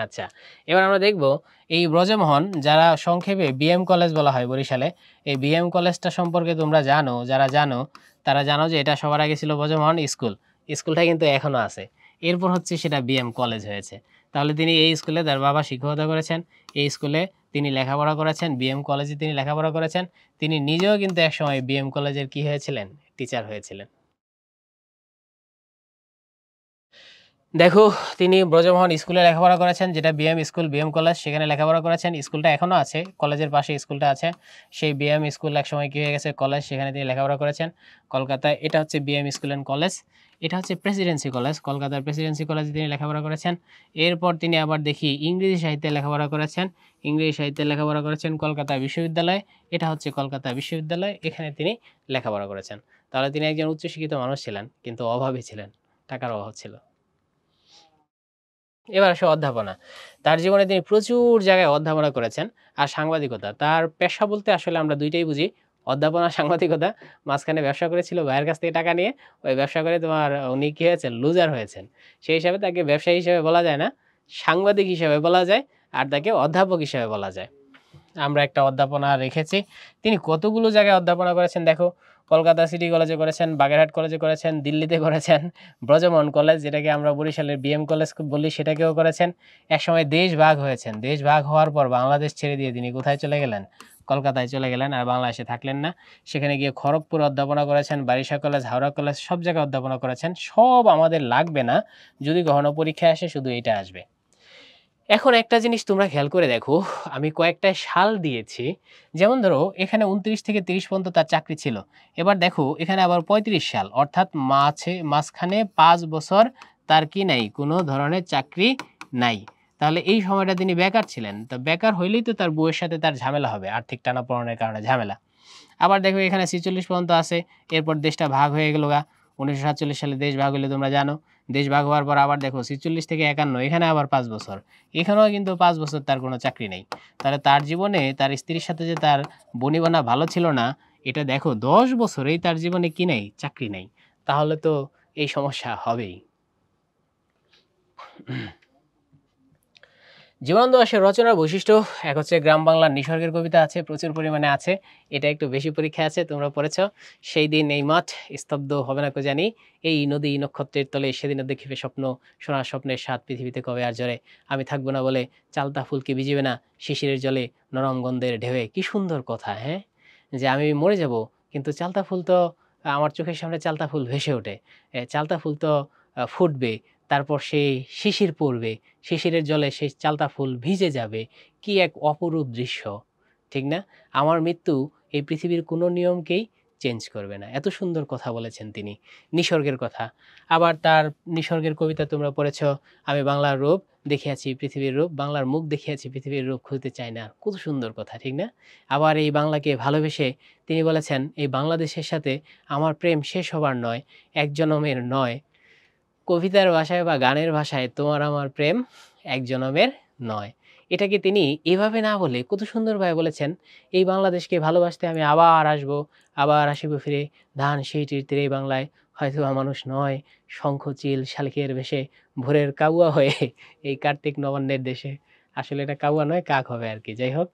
আচ্ছা, এবার আমরা দেখব এই ব্রজমোহন, যারা সংক্ষেপে বিএম কলেজ বলা হয় বরিশালে, এই বিএম কলেজটা সম্পর্কে তোমরা জানো, যারা জানো তারা জানো যে এটা সবার আগে ছিল ব্রজমোহন স্কুল। স্কুলটা কিন্তু এখনো আছে। এরপর হচ্ছে সেটা বিএম কলেজ হয়েছে। তাহলে তিনি এই স্কুলে তার বাবা শিক্ষকতা করেছেন, এই স্কুলে তিনি লেখাপড়া করেছেন, বিএম কলেজে তিনি লেখাপড়া করেছেন। তিনি নিজেও কিন্তু একসময় বিএম কলেজের কি হয়েছিলেন? টিচার হয়েছিলেন। দেখো, তিনি ব্রজমোহন স্কুলে লেখাপড়া করেছেন, যেটা বিএম স্কুল, বিএম কলেজ, সেখানে লেখাপড়া করেছেন। স্কুলটা এখনো আছে, কলেজের পাশে স্কুলটা আছে। সেই বিএম স্কুল একসময় কি হয়ে গেছে? কলেজ, সেখানে তিনি লেখাপড়া করেছেন কলকাতায়। এটা হচ্ছে বিএম স্কুল অ্যান্ড কলেজ। এটা হচ্ছে প্রেসিডেন্সি কলেজ, কলকাতার প্রেসিডেন্সি কলেজে তিনি লেখাপড়া করেছেন। এরপর তিনি আবার দেখি ইংরেজি সাহিত্যে লেখাপড়া করেছেন। ইংরেজি সাহিত্যে লেখাপড়া করেছেন কলকাতা বিশ্ববিদ্যালয়ে। এটা হচ্ছে কলকাতা বিশ্ববিদ্যালয়, এখানে তিনি লেখাপড়া করেছেন। তাহলে তিনি একজন উচ্চশিক্ষিত মানুষ ছিলেন, কিন্তু অভাবী ছিলেন, টাকার অভাব ছিল। এবার আসে অধ্যাপনা। তার জীবনে তিনি প্রচুর জায়গায় অধ্যাপনা করেছেন। আর সাংবাদিকতা। তার পেশা বলতে আসলে আমরা ২ টাই বুঝি। অধ্যাপনা, সাংবাদিকতা। মাঝখানে ব্যবসা করেছিল ভাইয়ের কাছ থেকে টাকা নিয়ে। ওই ব্যবসা করে তোমার উনি কি হয়েছেন? লুজার হয়েছেন। সেই হিসাবে তাকে ব্যবসায়ী হিসেবে বলা যায় না, সাংবাদিক হিসেবে বলা যায়, আর তাকে অধ্যাপক হিসেবে বলা যায়। আমরা একটা অধ্যাপনা রেখেছি। তিনি কতগুলো জায়গায় অধ্যাপনা করেছেন দেখো। কলকাতা সিটি কলেজে করেছেন, বাগেরহাট কলেজে করেছেন, দিল্লিতে করেছেন, ব্রজমোহন কলেজ যেটাকে আমরা বরিশালের বিএম কলেজ বলি সেটাকেও করেছেন। একসময় দেশ ভাগ হয়েছেন। দেশ ভাগ হওয়ার পর বাংলাদেশ ছেড়ে দিয়ে তিনি কোথায় চলে গেলেন? কলকাতায় চলে গেলেন, আর বাংলাদেশে থাকলেন না। সেখানে গিয়ে খড়গপুরে অধ্যাপনা করেছেন, বারিশা কলেজ, হাওড়া কলেজ, সব জায়গায় অধ্যাপনা করেছেন। সব আমাদের লাগবে না, যদি কখনো পরীক্ষায় আসে শুধু এটা আসবে। এখন একটা জিনিস তোমরা খেয়াল করে দেখো, আমি কয়েকটা সাল দিয়েছি। যেমন ধরো এখানে ২৯ থেকে ৩০ পর্যন্ত তার চাকরি ছিল। এবার দেখো এখানে আবার ৩৫ সাল, অর্থাৎ মাঝখানে ৫ বছর তার কি নাই? কোনো ধরনের চাকরি নাই। তাহলে এই সময়টা তিনি বেকার ছিলেন। তো বেকার হইলেই তো তার বউয়ের সাথে তার ঝামেলা হবে, আর্থিক টানাপোড়েনের কারণে ঝামেলা। আবার দেখো এখানে ৪৬ পর্যন্ত আছে। এরপর দেশটা ভাগ হয়ে গেল ১৯৪৭ সালে দেশ ভাগ হইলে তোমরা জানো। দেশ ভাগ হওয়ার পর আবার দেখো ৪৬ থেকে ৫১, এখানে আবার ৫ বছর। এখানেও কিন্তু ৫ বছর তার কোনো চাকরি নেই। তাহলে তার জীবনে তার স্ত্রীর সাথে যে তার বনিবনা ভালো ছিল না, এটা দেখো ১০ বছরেই তার জীবনে কি নেই? চাকরি নেই। তাহলে তো এই সমস্যা হবেই। জীবনানন্দ দাশের রচনার বৈশিষ্ট্য, এক হচ্ছে গ্রাম বাংলার নিসর্গের কবিতা আছে, প্রচুর পরিমাণে আছে। এটা একটু বেশি পরীক্ষায় আছে, তোমরা পড়েছ। সেই দিন এই মাঠ স্তব্ধ হবে না কো জানি, এই নদী নক্ষত্রের তলে সেদিনও দেখিবে স্বপ্ন, সোনার স্বপ্নের স্বাদ পৃথিবীতে কবে আর ঝরে, আমি থাকবো না বলে চালতা ফুল কি ভিজিবে না, শিশিরের জলে নরম গন্ধের ঢেউয়ে। কি সুন্দর কথা, হ্যাঁ? যে আমি মরে যাব, কিন্তু চালতা ফুল তো আমার চোখের সামনে চালতা ফুল ভেসে ওঠে। চালতা ফুল তো ফুটবে, তারপর সে শিশির পড়বে, শিশিরের জলে সেই চালতা ফুল ভিজে যাবে। কি এক অপরূপ দৃশ্য, ঠিক না? আমার মৃত্যু এই পৃথিবীর কোনো নিয়মকেই চেঞ্জ করবে না। এত সুন্দর কথা বলেছেন তিনি, নিসর্গের কথা। আবার তার নিসর্গের কবিতা তোমরা পড়েছ, আমি বাংলার রূপ দেখিয়াছি পৃথিবীর রূপ, বাংলার মুখ দেখিয়াছি পৃথিবীর রূপ খুঁজতে চাই না। কত সুন্দর কথা, ঠিক না? আবার এই বাংলাকে ভালোবেসে তিনি বলেছেন, এই বাংলাদেশের সাথে আমার প্রেম শেষ হবার নয়, এক জনমের নয়। কবিতার ভাষায় বা গানের ভাষায় তোমার আমার প্রেম এক জনমের নয়। এটাকে তিনি এভাবে না বলে কত সুন্দরভাবে বলেছেন, এই বাংলাদেশকে ভালোবাসতে আমি আবার আসবো, আবার আসিব ফিরে, ধান সেইটির তীরে বাংলায়, হয়তোবা মানুষ নয়, শঙ্খ চিল শালিকের বেশে, ভোরের কাউয়া হয়ে এই কার্তিক নবান্নের দেশে। আসলে এটা কাউয়া নয়, কাক হবে আর কি। যাই হোক,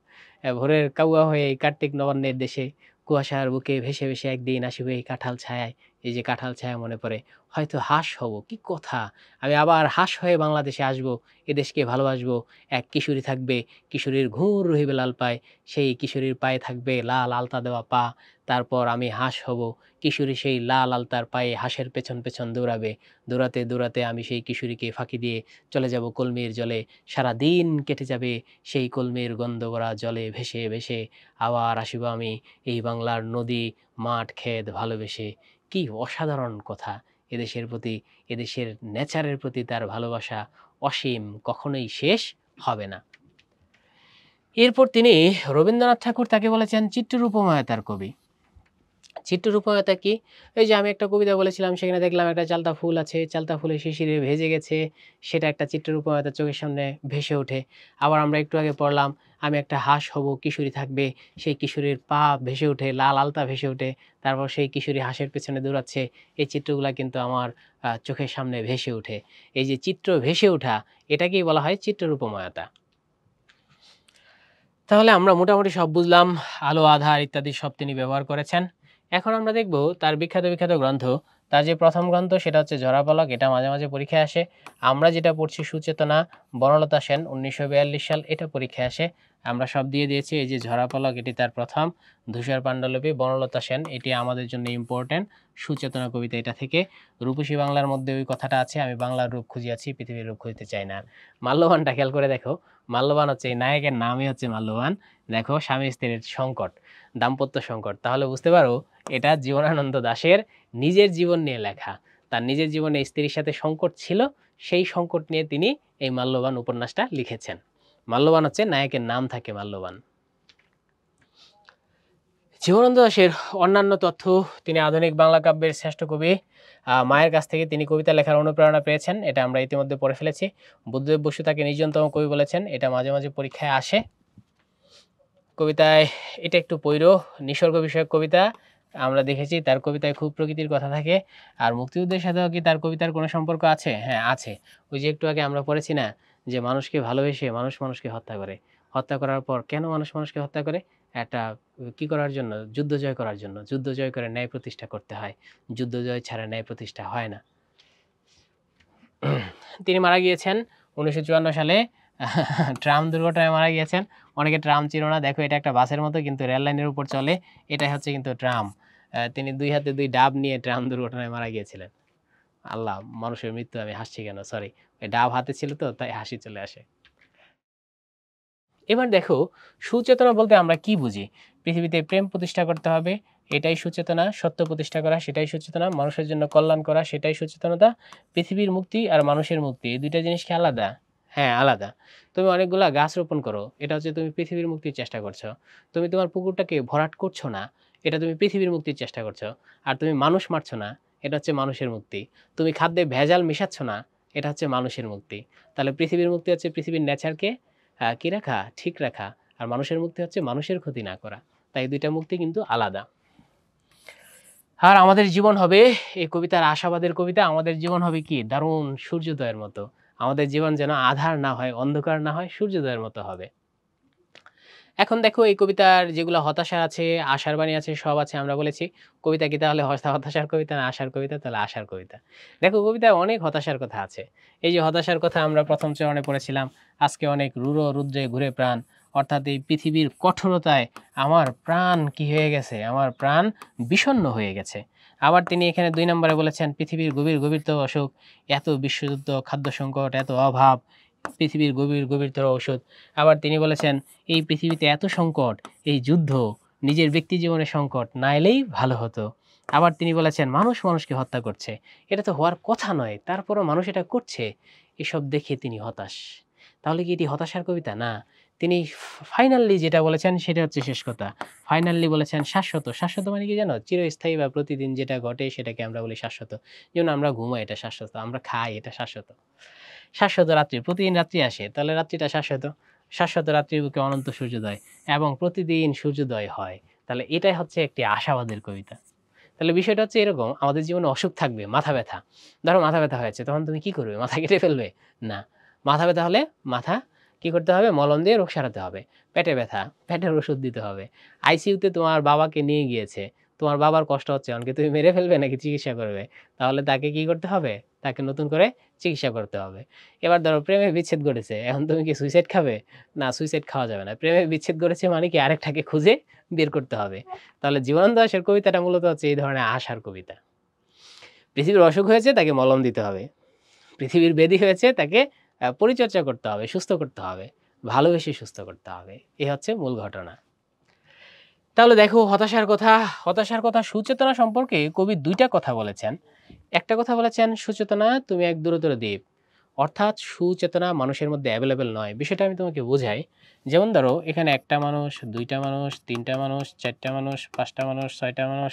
ভোরের কাউয়া হয়ে এই কার্তিক নবান্নের দেশে, কুয়াশার বুকে ভেসে ভেসে একদিন আসিবে এই কাঁঠাল ছায়ায়। এই যে কাঁঠাল ছায়া মনে পড়ে, হয়তো হাঁস হব। কি কথা! আমি আবার হাঁস হয়ে বাংলাদেশে আসবো, এদেশকে ভালোবাসবো। এক কিশোরী থাকবে, কিশোরীর ঘুঙুর রহিবে লাল পায়, সেই কিশোরীর পায়ে থাকবে লাল আলতা দেওয়া পা। তারপর আমি হাঁস হব, কিশোরী সেই লাল আলতার পায়ে হাঁসের পেছন পেছন দৌড়াবে। দৌড়াতে দৌড়াতে আমি সেই কিশোরীকে ফাঁকি দিয়ে চলে যাব কলমির জলে। সারাদিন কেটে যাবে সেই কলমির গন্ধ ভরা জলে ভেসে ভেসে। আবার আসিব আমি এই বাংলার নদী, মাঠ, ক্ষেত ভালোবেসে। কি অসাধারণ কথা! এদেশের প্রতি, এদেশের নেচারের প্রতি তার ভালোবাসা অসীম, কখনোই শেষ হবে না। এরপর তিনি রবীন্দ্রনাথ ঠাকুর তাকে বলেছেন চিত্ররূপময়তার কবি। চিত্ররূপময়তা কি? এই যে আমি একটা কবিতা বলেছিলাম, সেখানে দেখলাম একটা চালতা ফুল আছে, চালতা ফুলে শিশিরে ভেজে গেছে, সেটা একটা চিত্ররূপময়তা চোখের সামনে ভেসে ওঠে। আবার আমরা একটু আগে পড়লাম, আমি একটা হাঁস হব, কিশোরী থাকবে, সেই কিশোরীর পা ভেসে ওঠে, লাল আলতা ভেসে ওঠে, তারপর সেই কিশোরী হাঁসের পেছনে দৌড়াচ্ছে। এই চিত্রগুলা কিন্তু আমার চোখের সামনে ভেসে ওঠে। এই যে চিত্র ভেসে ওঠা, এটাকেই বলা হয় চিত্ররূপময়তা। তাহলে আমরা মোটামুটি সব বুঝলাম, আলো, আঁধার ইত্যাদি সব তিনি ব্যবহার করেছেন। এখন আমরা দেখব তার বিখ্যাত বিখ্যাত গ্রন্থ। তার যে প্রথম গ্রন্থ সেটা হচ্ছে ঝরাপলক, এটা মাঝে মাঝে পরীক্ষায় আসে। আমরা যেটা পড়ছি সুচেতনা, বনলতা সেন 1942 সাল, এটা পরীক্ষায় আসে। আমরা সব দিয়ে দিয়েছি। এই যে ঝরাপলক, এটি তার প্রথম। ধূসর পাণ্ডুলিপি, বনলতা সেন, এটি আমাদের জন্য ইম্পর্টেন্ট। সুচেতনা কবিতা এটা থেকে। রূপসী বাংলার মধ্যে ওই কথাটা আছে, আমি বাংলার রূপ খুঁজিয়াছি পৃথিবীর রূপ খুঁজতে চাই না। মাল্যবানটা খেয়াল করে দেখো, মাল্যবান হচ্ছে এই নায়কের নামই হচ্ছে মাল্যবান। দেখো, স্বামী স্ত্রীর সংকট, দাম্পত্য সংকট, তাহলে বুঝতে পারো এটা জীবনানন্দ দাশের নিজের জীবন নিয়ে লেখা। তার নিজের জীবনে স্ত্রীর সাথে সংকট ছিল, সেই সংকট নিয়ে তিনি এই মাল্যবান উপন্যাসটা লিখেছেন। মাল্যবান হচ্ছে নায়কের নাম থাকে মাল্যবান। জীবনানন্দ দাশের অন্যান্য তথ্য, তিনি আধুনিক বাংলা কাব্যের শ্রেষ্ঠ কবি। মায়ের কাছ থেকে তিনি কবিতা লেখার অনুপ্রেরণা পেয়েছেন, এটা আমরা ইতিমধ্যে পড়ে ফেলেছি। বুদ্ধদেব বসু তাকে নিজতম কবি বলেছেন, এটা মাঝে মাঝে পরীক্ষায় আসে। কবিতায় এটা একটু পৈরো, নিসর্গ বিষয়ক কবিতা। আমরা দেখেছি তার কবিতায় খুব প্রকৃতির কথা থাকে। আর মুক্তিযুদ্ধের সাথেও কি তার কবিতার কোনো সম্পর্ক আছে? হ্যাঁ, আছে। ওই যে একটু আগে আমরা পড়েছি না, যে মানুষকে ভালোবেসে মানুষ মানুষকে হত্যা করে। হত্যা করার পর কেন মানুষ মানুষকে হত্যা করে? একটা কি করার জন্য? যুদ্ধ জয় করার জন্য। যুদ্ধ জয় করে ন্যায় প্রতিষ্ঠা করতে হয়। যুদ্ধ জয় ছাড়া ন্যায় প্রতিষ্ঠা হয় না। তিনি মারা গিয়েছেন 1954 সালে ট্রাম দুর্ঘটনায় মারা গিয়েছেন। অনেকে ট্রাম চিনো না, দেখো এটা একটা বাসের মতো কিন্তু রেল লাইনের উপর চলে, এটাই হচ্ছে কিন্তু ট্রাম। তিনি 2 হাতে 2 ডাব নিয়ে ট্রাম দুর্ঘটনায় মারা গিয়েছিলেন। আল্লাহ, মানুষের মৃত্যু, আমি হাসছি কেন, সরি, ওই ডাব হাতে ছিল তো তাই হাসি চলে আসে। এবার দেখো, সুচেতনা বলতে আমরা কি বুঝি? পৃথিবীতে প্রেম প্রতিষ্ঠা করতে হবে, এটাই সুচেতনা। সত্য প্রতিষ্ঠা করা, সেটাই সুচেতনা। মানুষের জন্য কল্যাণ করা, সেটাই সচেতনতা। পৃথিবীর মুক্তি আর মানুষের মুক্তি, এই দুইটা জিনিস কি আলাদা? হ্যাঁ, আলাদা। তুমি অনেকগুলা গাছ রোপণ করো, এটা হচ্ছে তুমি পৃথিবীর মুক্তির চেষ্টা করছো। তুমি তোমার পুকুরটাকে ভরাট করছো না, এটা তুমি পৃথিবীর মুক্তির চেষ্টা করছো। আর তুমি মানুষ মারছো না, এটা হচ্ছে মানুষের মুক্তি। তুমি খাদ্যে ভেজাল মেশাচ্ছ না, এটা হচ্ছে মানুষের মুক্তি। তাহলে পৃথিবীর মুক্তি হচ্ছে পৃথিবীর নেচারকে কি রাখা, ঠিক রাখা। আর মানুষের মুক্তি হচ্ছে মানুষের ক্ষতি না করা। তাই দুইটা মুক্তি কিন্তু আলাদা। আর আমাদের জীবন হবে, এই কবিতার আশাবাদের কবিতা, আমাদের জীবন হবে কি দারুণ সূর্যোদয়ের মতো। আমাদের জীবন যেন আধার না হয়, অন্ধকার না হয়, সূর্যোদয়ের মতো হবে। এখন দেখো, এই কবিতার যেগুলো হতাশা আছে, আশার বাণী আছে, সব আছে। আমরা বলেছি কবিতা কি তাহলে হতাশার কবিতা না আশার কবিতা? তাহলে আশার কবিতা। দেখো, কবিতায় অনেক হতাশার কথা আছে। এই যে হতাশার কথা আমরা প্রথম চরণে পড়েছিলাম, আজকে অনেক রুরো রুদ্রে ঘুরে প্রাণ, অর্থাৎ এই পৃথিবীর কঠোরতায় আমার প্রাণ কি হয়ে গেছে, আমার প্রাণ বিষণ্ণ হয়ে গেছে। আবার তিনি এখানে ২ নম্বরে বলেছেন পৃথিবীর গভীরতর অসুখ, এত বিশ্বযুদ্ধ, খাদ্য সংকট, এত অভাব, পৃথিবীর গভীরতর ঔষধ। আবার তিনি বলেছেন এই পৃথিবীতে এত সংকট, এই যুদ্ধ, নিজের ব্যক্তি জীবনে সংকট না এলেই ভালো হতো। আবার তিনি বলেছেন মানুষ মানুষকে হত্যা করছে। এটা তো হওয়ার কথা নয়, তারপরও মানুষ এটা করছে। এসব দেখে তিনি হতাশ। তাহলে কি এটি হতাশার কবিতা? না। তিনি ফাইনালি যেটা বলেছেন সেটা হচ্ছে শেষ কথা। ফাইনালি বলেছেন শাশ্বত। শাশ্বত মানে কি জানো? চিরস্থায়ী বা প্রতিদিন যেটা ঘটে সেটাকে আমরা বলি শাশ্বত। যেমন আমরা ঘুমাই এটা শাশ্বত, আমরা খাই এটা শাশ্বত। শাশ্বত রাত্রি, প্রতিদিন রাত্রি আসে, তাহলে রাত্রিটা শাশ্বত। শাশ্বত রাত্রির বুকে অনন্ত সূর্যোদয় এবং প্রতিদিন সূর্যোদয় হয়। তাহলে এটাই হচ্ছে একটি আশাবাদের কবিতা। তাহলে বিষয়টা হচ্ছে এরকম, আমাদের জীবনে অসুখ থাকবে, মাথা ব্যথা। ধরো মাথা ব্যথা হয়েছে, তখন তুমি কি করবে? মাথা কেটে ফেলবে? না। মাথা ব্যথা হলে মাথা কি করতে হবে? মলম দিয়ে রোগ সারাতে হবে। পেটে ব্যথা, পেটের ওষুধ দিতে হবে। আইসিইউতে তোমার বাবাকে নিয়ে গিয়েছে। তোমার বাবার কষ্ট হচ্ছে, এখন কি তুমি মেরে ফেলবে নাকি চিকিৎসা করবে? তাহলে তাকে কি করতে হবে? তাকে নতুন করে চিকিৎসা করতে হবে। এবার ধরো প্রেমে বিচ্ছেদ ঘটেছে, এখন তুমি কি সুইসাইড খাবে? না, সুইসাইড খাওয়া যাবে না। প্রেমে বিচ্ছেদ ঘটেছে মানে কি আরেকটাকে খুঁজে বের করতে হবে। তাহলে জীবনানন্দ দাশের কবিতাটা মূলত হচ্ছে এই ধরনের আশার কবিতা। পৃথিবীর অসুখ হয়েছে তাকে মলম দিতে হবে। পৃথিবীর ব্যাধি হয়েছে তাকে পরিচর্যা করতে হবে, সুস্থ করতে হবে, ভালোবেসে সুস্থ করতে হবে। এই হচ্ছে মূল ঘটনা। তাহলে দেখো হতাশার কথা সুচেতনা সম্পর্কে কবি ২ টা কথা বলেছেন। একটা কথা বলেছেন সুচেতনা তুমি এক দূরতর দ্বীপ। অর্থাৎ সুচেতনা মানুষের মধ্যে এভেইলেবল নয়। বিষয়টা আমি তোমাকে বোঝাই। যেমন ধরো এখানে ১ টা মানুষ, ২ টা মানুষ, ৩ টা মানুষ, ৪ টা মানুষ, ৫ টা মানুষ, ৬ টা মানুষ,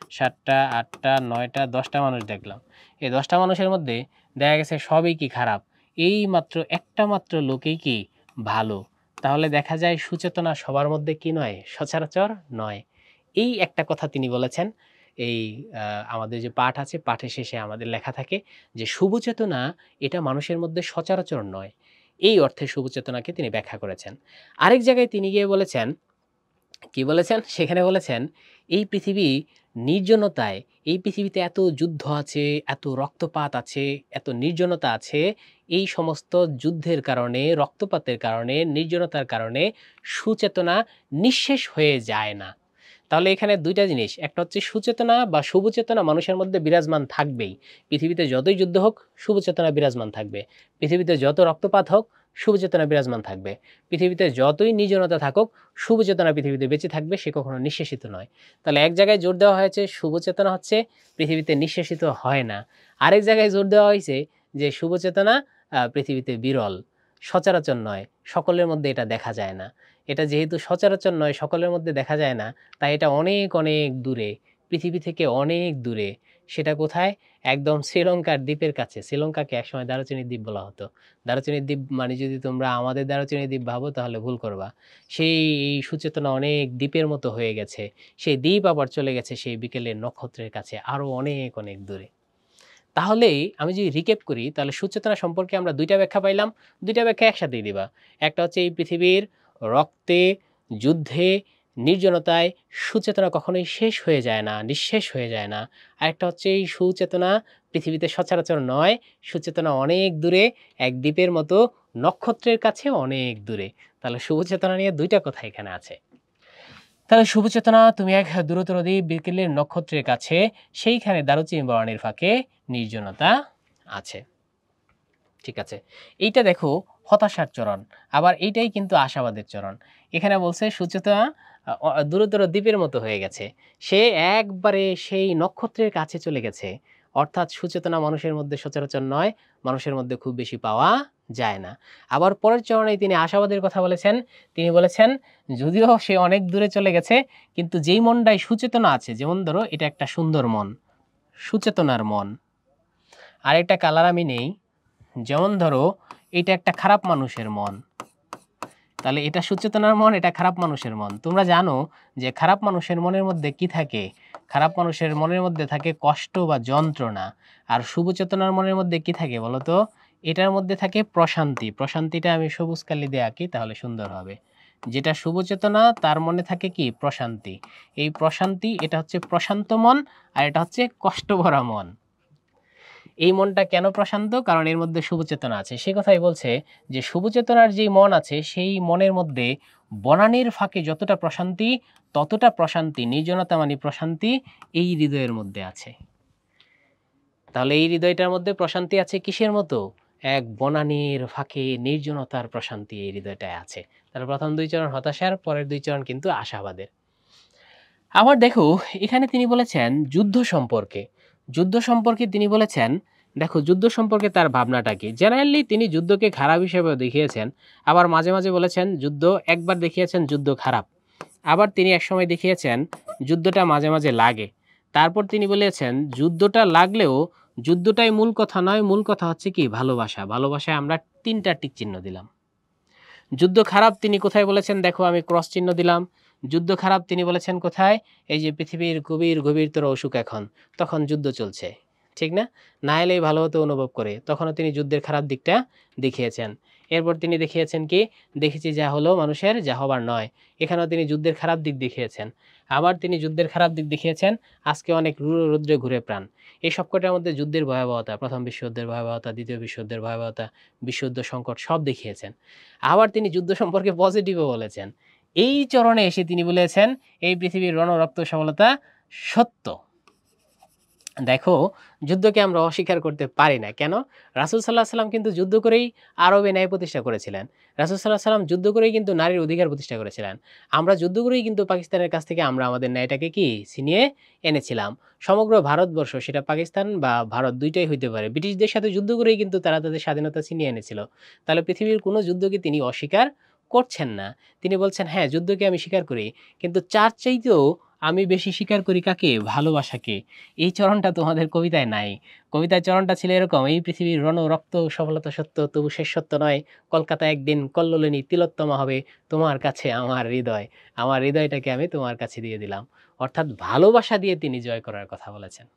৭ টা, ৮ টা, ৯ টা, ১০ টা মানুষ দেখলাম। এই ১০ টা মানুষের মধ্যে দেখা গেছে সবই কি খারাপ। এই মাত্র একটা মাত্র লোকই কি ভালো। তাহলে দেখা যায় সুচেতনা সবার মধ্যে কি নয়? সচরাচর নয়। এই একটা কথা তিনি বলেছেন। এই আমাদের যে পাঠ আছে, পাঠের শেষে আমাদের লেখা থাকে যে শুভ চেতনা এটা মানুষের মধ্যে সচরাচর নয়। এই অর্থে শুভ চেতনাকে তিনি ব্যাখ্যা করেছেন। আরেক জায়গায় তিনি গিয়ে বলেছেন, কি বলেছেন? সেখানে বলেছেন, "এই পৃথিবী নির্জনতায়, এই পৃথিবীতে এত যুদ্ধ আছে, এত রক্তপাত আছে, এত নির্জনতা আছে। এই সমস্ত যুদ্ধের কারণে, রক্তপাতের কারণে, নির্জনতার কারণে সুচেতনা নিঃশেষ হয়ে যায় না।" তাহলে এখানে ২ টা জিনিস। একটা হচ্ছে সুচেতনা বা শুভ চেতনা মানুষের মধ্যে বিরাজমান থাকবেই। পৃথিবীতে যতই যুদ্ধ হোক, শুভ চেতনা বিরাজমান থাকবে। পৃথিবীতে যত রক্তপাত হোক, শুভ চেতনা বিরাজমান থাকবে। পৃথিবীতে যতই নির্জনতা থাকুক, শুভ চেতনা পৃথিবীতে বেঁচে থাকবে, সে কখনো নিঃশেষিত নয়। তাহলে এক জায়গায় জোর দেওয়া হয়েছে শুভ চেতনা হচ্ছে পৃথিবীতে নিঃশেষিত হয় না। আরেক জায়গায় জোর দেওয়া হইছে যে শুভ চেতনা পৃথিবীতে বিরল, সচরাচর নয়, সকলের মধ্যে এটা দেখা যায় না। এটা যেহেতু সচরাচর নয়, সকলের মধ্যে দেখা যায় না, তাই এটা অনেক, অনেক দূরে, পৃথিবী থেকে অনেক দূরে। সেটা কোথায়? একদম শ্রীলঙ্কার দ্বীপের কাছে। শ্রীলঙ্কাকে একসময় দারুচিনি দ্বীপ বলা হতো। দারুচিনি দ্বীপ মানে যদি তোমরা আমাদের দারুচিনি দ্বীপ ভাবো তাহলে ভুল করবা। সেই এই সুচেতনা অনেক দ্বীপের মতো হয়ে গেছে। সেই দ্বীপ আবার চলে গেছে সেই বিকেলের নক্ষত্রের কাছে আরো অনেক, অনেক দূরে। তাহলে আমি যদি রিক্যাপ করি তাহলে সুচেতনা সম্পর্কে আমরা ২ টা ব্যাখ্যা পাইলাম। ২ টা ব্যাখ্যা একসাথেই দিবা। একটা হচ্ছে এই পৃথিবীর রক্তে, যুদ্ধে, নির্জনতায় সুচেতনা কখনোই শেষ হয়ে যায় না, নিঃশেষ হয়ে যায় না। আরেকটা হচ্ছে এই সুচেতনা পৃথিবীতে সচরাচর নয়, সুচেতনা অনেক দূরে, এক দ্বীপের মতো নক্ষত্রের কাছে অনেক দূরে। তাহলে শুভ চেতনা নিয়ে ২ টা কথা এখানে আছে। তাহলে শুভ চেতনা তুমি এক দূরতর দ্বীপ বিকেলের নক্ষত্রের কাছে, সেইখানে দারুচিনি বনানীর ফাঁকে নির্জনতা আছে। ঠিক আছে। এইটা দেখো হতাশার চরণ। আবার এইটাই কিন্তু আশাবাদের চরণ। এখানে বলছে সুচেতনা দূরতর দ্বীপের মতো হয়ে গেছে। সে একবারে সেই নক্ষত্রের কাছে চলে গেছে। অর্থাৎ সুচেতনা মানুষের মধ্যে সচরাচর নয়, মানুষের মধ্যে খুব বেশি পাওয়া যায় না। আবার পরের চরণেই তিনি আশাবাদের কথা বলেছেন। তিনি বলেছেন, যদিও সে অনেক দূরে চলে গেছে, কিন্তু যেই মনটায় সুচেতনা আছে, যেমন ধরো এটা একটা সুন্দর মন, সুচেতনার মন। আরেকটা কালার আমি নেই। যেমন ধরো এটা একটা খারাপ মানুষের মন। তাহলে এটা সুচেতনার মন, এটা খারাপ মানুষের মন। তোমরা জানো যে খারাপ মানুষের মনের মধ্যে কি থাকে? খারাপ মানুষের মনের মধ্যে থাকে কষ্ট বা যন্ত্রণা। আর শুভ চেতনার মনের মধ্যে কি থাকে বলো তো? এটার মধ্যে থাকে প্রশান্তি। প্রশান্তিটা আমি সবুজ কালি দিয়ে আঁকি তাহলে সুন্দর হবে। যেটা শুভ চেতনা তার মনে থাকে কি? প্রশান্তি। এই প্রশান্তি এটা হচ্ছে প্রশান্ত মন, আর এটা হচ্ছে কষ্ট ভরা মন। এই মনটা কেন প্রশান্ত? কারণ এর মধ্যে শুভ চেতনা আছে। সে কথাই বলছে যে শুভ চেতনার যেই মন আছে সেই মনের মধ্যে বনানীর ফাঁকে যতটা প্রশান্তি, ততটা প্রশান্তি, নির্জনতা মানে প্রশান্তি এই হৃদয়ের মধ্যে আছে। তাহলে এই হৃদয়টার মধ্যে প্রশান্তি আছে কিসের মতো? এক বনানীর ফাঁকে নির্জনতার প্রশান্তি এই হৃদয়টায় আছে। তার প্রথম ২ চরণ হতাশার, পরের ২ চরণ কিন্তু আশাবাদের। আবার দেখো এখানে তিনি বলেছেন যুদ্ধ সম্পর্কে। যুদ্ধ সম্পর্কে তিনি বলেছেন, দেখো যুদ্ধ সম্পর্কে তার ভাবনাটা কি? জেনারেলি তিনি যুদ্ধকে খারাপ হিসেবেও দেখিয়েছেন। আবার মাঝে, মাঝে বলেছেন যুদ্ধ, একবার দেখিয়েছেন যুদ্ধ খারাপ। আবার তিনি একসময় দেখিয়েছেন যুদ্ধটা মাঝে, মাঝে লাগে। তারপর তিনি বলেছেন যুদ্ধটা লাগলেও যুদ্ধটাই মূল কথা নয়, মূল কথা হচ্ছে কি ভালোবাসা। ভালোবাসায় আমরা ৩ টা টিক চিহ্ন দিলাম। যুদ্ধ খারাপ তিনি কোথায় বলেছেন? দেখো আমি ক্রস চিহ্ন দিলাম। যুদ্ধ খারাপ তিনি বলেছেন কোথায়? এই যে পৃথিবীর গভীর, গভীরতর অসুখ এখন, তখন যুদ্ধ চলছে। ঠিক না? না এলেই ভালো হতো অনুভব করে। তখনও তিনি যুদ্ধের খারাপ দিকটা দেখিয়েছেন। এরপর তিনি দেখিয়েছেন কি? দেখেছি যা হলো মানুষের যা হবার নয়। এখানেও তিনি যুদ্ধের খারাপ দিক দেখিয়েছেন। আবার তিনি যুদ্ধের খারাপ দিক দেখিয়েছেন আজকে অনেক রৌদ্রে ঘুরে প্রাণ। এই সবকটার মধ্যে যুদ্ধের ভয়াবহতা, প্রথম বিশ্বযুদ্ধের ভয়াবহতা, দ্বিতীয় বিশ্বযুদ্ধের ভয়াবহতা, বিশ্বযুদ্ধ সংকট সব দেখিয়েছেন। আবার তিনি যুদ্ধ সম্পর্কে পজিটিভও বলেছেন। এই চরণে এসে তিনি বলেছেন এই পৃথিবীর রণরক্ত সফলতা সত্য। দেখো যুদ্ধকে আমরা অস্বীকার করতে পারি না। কেন? রাসূল সাল্লাল্লাহু আলাইহি সাল্লাম কিন্তু যুদ্ধ করেই আরবে ন্যায় প্রতিষ্ঠা করেছিলেন। রাসূল সাল্লাল্লাহু আলাইহি সাল্লাম যুদ্ধ করেই কিন্তু নারীর অধিকার প্রতিষ্ঠা করেছিলেন। আমরা যুদ্ধ করেই কিন্তু পাকিস্তানের কাছ থেকে আমরা আমাদের ন্যায়টাকে কি ছিনিয়ে এনেছিলাম। সমগ্র ভারতবর্ষ, সেটা পাকিস্তান বা ভারত ২ টাই হইতে পারে, ব্রিটিশদের সাথে যুদ্ধ করেই কিন্তু তারা তাদের স্বাধীনতা ছিনিয়ে এনেছিল। তাহলে পৃথিবীর কোনো যুদ্ধকে তিনি অস্বীকার করছেন না। তিনি বলছেন হ্যাঁ, যুদ্ধকে আমি স্বীকার করি, কিন্তু চার চাইতেও আমি বেশি স্বীকার করি কাকে? ভালোবাসাকে। এই চরণটা তোমাদের কবিতায় নাই। কবিতার চরণটা ছিল এরকম, এই পৃথিবীর রণ রক্ত সফলতা সত্য, তবু শেষ সত্য নয়। কলকাতা একদিন কল্লোলিনী তিলোত্তমা হবে, তোমার কাছে আমার হৃদয়। আমার হৃদয়টাকে আমি তোমার কাছে দিয়ে দিলাম। অর্থাৎ ভালোবাসা দিয়ে তিনি জয় করার কথা বলেছেন।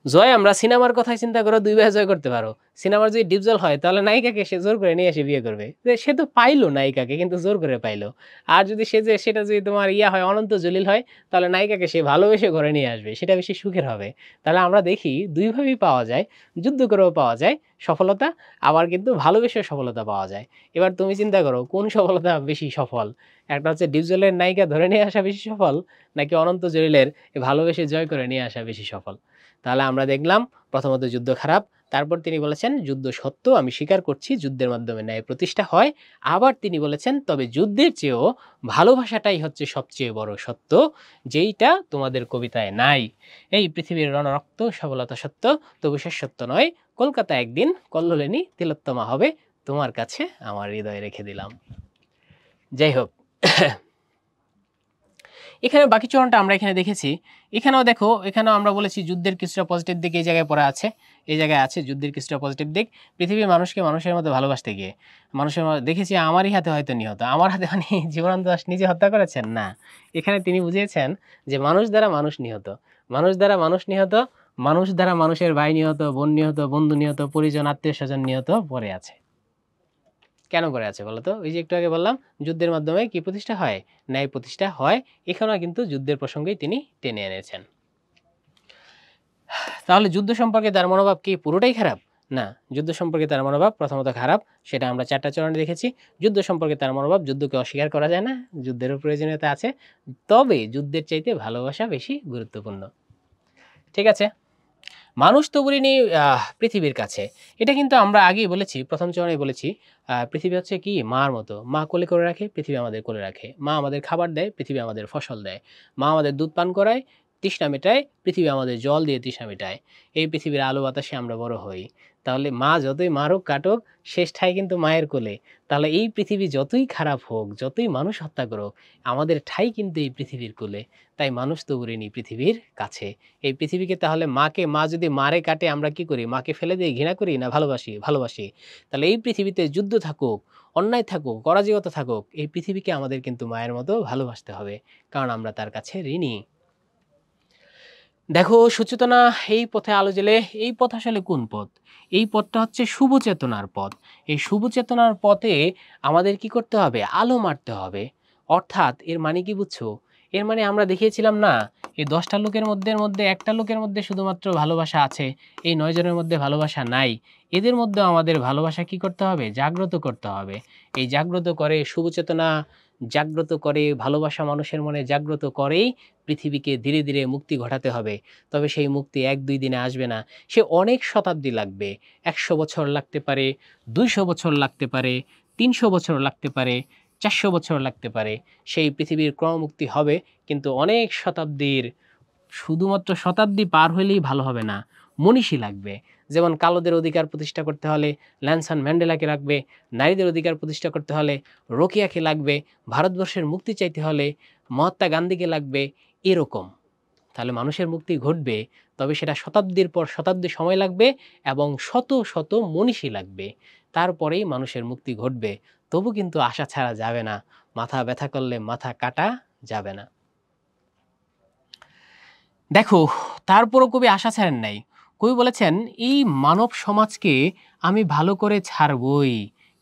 জয় আমরা সিনেমার কথাই চিন্তা করো, ২ ভাইয়া জয় করতে পারো। সিনেমার যদি ডিপজল হয় তাহলে নায়িকাকে সে জোর করে নিয়ে এসে বিয়ে করবে। যে সে তো পাইলো নায়িকাকে, কিন্তু জোর করে পাইলো। আর যদি সেটা যদি তোমার ইয়া হয়, অনন্ত জলিল হয়, তাহলে নায়িকাকে সে ভালোবেসে ঘরে নিয়ে আসবে। সেটা বেশি সুখের হবে। তাহলে আমরা দেখি ২ ভাবেই পাওয়া যায়। যুদ্ধ করেও পাওয়া যায় সফলতা, আবার কিন্তু ভালোবেসেও সফলতা পাওয়া যায়। এবার তুমি চিন্তা করো কোন সফলতা বেশি সফল? একটা হচ্ছে ডিপজলের নায়িকা ধরে নিয়ে আসা বেশি সফল, নাকি অনন্ত জলিলের ভালোবেসে জয় করে নিয়ে আসা বেশি সফল? তাহলে আমরা দেখলাম প্রথমত যুদ্ধ খারাপ, তারপর তিনি বলেছেন যুদ্ধ সত্য, আমি স্বীকার করছি যুদ্ধের মাধ্যমে ন্যায় প্রতিষ্ঠা হয়। আবার তিনি বলেছেন তবে যুদ্ধের চেয়েও ভালোবাসাটাই হচ্ছে সবচেয়ে বড় সত্য, যেইটা তোমাদের কবিতায় নাই। এই পৃথিবীর রণরক্ত সফলতা সত্য, তবু শেষ সত্য নয়। কলকাতা একদিন কল্লোলিনী তিলোত্তমা হবে, তোমার কাছে আমার হৃদয় রেখে দিলাম। যাই হোক, এখানে বাকি চরণটা আমরা এখানে দেখেছি। এখানেও দেখো, এখানেও আমরা বলেছি যুদ্ধের কিছুটা পজিটিভ দিক এই জায়গায় পড়া আছে। এই জায়গায় আছে যুদ্ধের কিছুটা পজিটিভ দিক। পৃথিবীর মানুষকে মানুষের মধ্যে ভালোবাসতে গিয়ে মানুষের দেখেছি আমারই হাতে হয়তো নিহত। আমার হাতে মানে জীবনানন্দ দাশ নিজে হত্যা করেছেন না। এখানে তিনি বুঝিয়েছেন যে মানুষ দ্বারা মানুষ নিহত, মানুষ দ্বারা মানুষ নিহত, মানুষ দ্বারা মানুষের ভাই নিহত, বোন নিহত, বন্ধু নিহত, পরিজন আত্মীয় স্বজন নিহত পড়ে আছে। কেন করে আছে বলতো? ওই যে একটু আগে বললাম যুদ্ধের মাধ্যমে কি প্রতিষ্ঠা হয়? ন্যায় প্রতিষ্ঠা হয়। এখানেও কিন্তু যুদ্ধের প্রসঙ্গেই তিনি টেনে এনেছেন। তাহলে যুদ্ধ সম্পর্কে তার মনোভাব কি পুরোটাই খারাপ? না, যুদ্ধ সম্পর্কে তার মনোভাব প্রথমত খারাপ, সেটা আমরা ৪ টা চরণে দেখেছি। যুদ্ধ সম্পর্কে তার মনোভাব, যুদ্ধকে অস্বীকার করা যায় না, যুদ্ধেরও প্রয়োজনীয়তা আছে। তবে যুদ্ধের চাইতে ভালোবাসা বেশি গুরুত্বপূর্ণ। ঠিক আছে? মানুষ তো বলিনি পৃথিবীর কাছে। এটা কিন্তু আমরা আগেই বলেছি, প্রথম চরণেই বলেছি পৃথিবী হচ্ছে কি মার মতো। মা কোলে করে রাখে, পৃথিবী আমাদের কোলে রাখে। মা আমাদের খাবার দেয়, পৃথিবী আমাদের ফসল দেয়। মা আমাদের দুধ পান করায়, তৃষ্ণা মেটায়, পৃথিবী আমাদের জল দিয়ে তৃষ্ণা মেটায়। এই পৃথিবীর আলো বাতাসে আমরা বড় হই। তাহলে মা যতই মারুক কাটুক, শেষ ঠাঁই কিন্তু মায়ের কোলে। তাহলে এই পৃথিবী যতই খারাপ হোক, যতই মানুষ হত্যা করুক, আমাদের ঠাঁই কিন্তু এই পৃথিবীর কোলে। তাই মানুষ তো উড়িনি পৃথিবীর কাছে। এই পৃথিবীকে তাহলে মা যদি মারে কাটে আমরা কি করি? মাকে ফেলে দিয়ে ঘৃণা করি না ভালোবাসি? ভালোবাসি। তাহলে এই পৃথিবীতে যুদ্ধ থাকুক, অন্যায় থাকুক, অরাজকতা থাকুক, এই পৃথিবীকে আমাদের কিন্তু মায়ের মতো ভালোবাসতে হবে। কারণ আমরা তার কাছে ঋণী। দেখো সুচেতনা এই পথে আলো জ্বেলে, এই পথ আসলে কোন পথ? এই পথটা হচ্ছে শুভ চেতনার পথ। এই শুভ চেতনার পথে আমাদের কি করতে হবে? আলো মারতে হবে। অর্থাৎ এর মানে কি বুঝছো? এর মানে আমরা দেখিয়েছিলাম না, এই ১০ টা লোকের মধ্যে একটা লোকের মধ্যে শুধুমাত্র ভালোবাসা আছে, এই ৯ জনের মধ্যে ভালোবাসা নাই। এদের মধ্যেও আমাদের ভালোবাসা কি করতে হবে? জাগ্রত করতে হবে। এই জাগ্রত করে শুভ চেতনা জাগ্রত করে, ভালোবাসা মানুষের মনে জাগ্রত করেই পৃথিবীকে ধীরে, ধীরে মুক্তি ঘটাতে হবে। তবে সেই মুক্তি ১-২ দিনে আসবে না। সে অনেক শতাব্দী লাগবে। ১০০ বছর লাগতে পারে, ২০০ বছর লাগতে পারে, ৩০০ বছর লাগতে পারে, ৪০০ বছর লাগতে পারে। সেই পৃথিবীর ক্রমমুক্তি হবে, কিন্তু অনেক শতাব্দীর, শুধুমাত্র শতাব্দী পার হইলেই ভালো হবে না। মনীষী লাগবে। যেমন কালোদের অধিকার প্রতিষ্ঠা করতে হলে নেলসন ম্যান্ডেলাকে লাগবে, নারীদের অধিকার প্রতিষ্ঠা করতে হলে রোকেয়াকে লাগবে, ভারতবর্ষের মুক্তি চাইতে হলে মহাত্মা গান্ধীকে লাগবে, এরকম। তাহলে মানুষের মুক্তি ঘটবে, তবে সেটা শতাব্দীর পর শতাব্দী সময় লাগবে এবং শত, শত মনীষী লাগবে। তারপরেই মানুষের মুক্তি ঘটবে। তবু কিন্তু আশা ছাড়া যাবে না। মাথা ব্যথা করলে মাথা কাটা যাবে না। দেখো, তারপরও কবি আশা ছাড়েন নাই। কবি বলেছেন, এই মানব সমাজকে আমি ভালো করে ছাড়বই।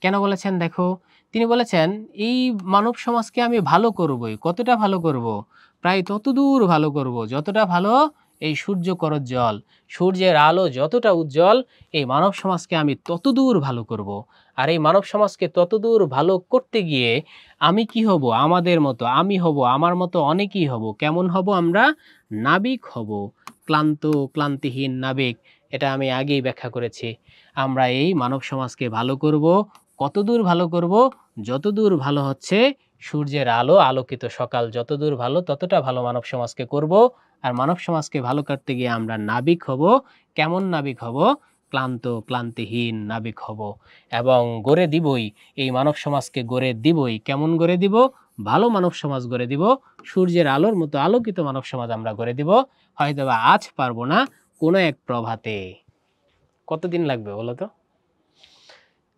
কেন বলেছেন দেখো? তিনি বলেছেন, এই মানব সমাজকে আমি ভালো করবই। কতটা ভালো করব? প্রায় ততদূর ভালো করব, যতটা ভালো এই সূর্য করোজ্জ্বল। সূর্যের আলো যতটা উজ্জ্বল, এই মানব সমাজকে আমি ততদূর ভালো করব। আর এই মানব সমাজকে ততদূর ভালো করতে গিয়ে আমি কি হব? আমাদের মতো, আমি হব, আমার মতো অনেকেই হব। কেমন হব আমরা? নাবিক হব। ক্লান্ত, ক্লান্তিহীন নাবিক। এটা আমি আগেই ব্যাখ্যা করেছি। আমরা এই মানব সমাজকে ভালো করব। কতদূর ভালো করব? যতদূর ভালো হচ্ছে সূর্যের আলো, আলোকিত সকাল যতদূর ভালো, ততটা ভালো মানব সমাজকে করব। আর মানব সমাজকে ভালো করতে গিয়ে আমরা নাবিক হব। কেমন নাবিক হব? ক্লান্ত, ক্লান্তিহীন নাবিক হব। এবং গড়ে দিবই, এই মানব সমাজকে গড়ে দিবই। কেমন গড়ে দিব? ভালো মানব সমাজ গড়ে দিব। সূর্যের আলোর মতো আলোকিত মানব সমাজ আমরা গড়ে দিব। হয়তোবা আজ পারবো না, কোনো এক প্রভাতে। কতদিন লাগবে বলো তো?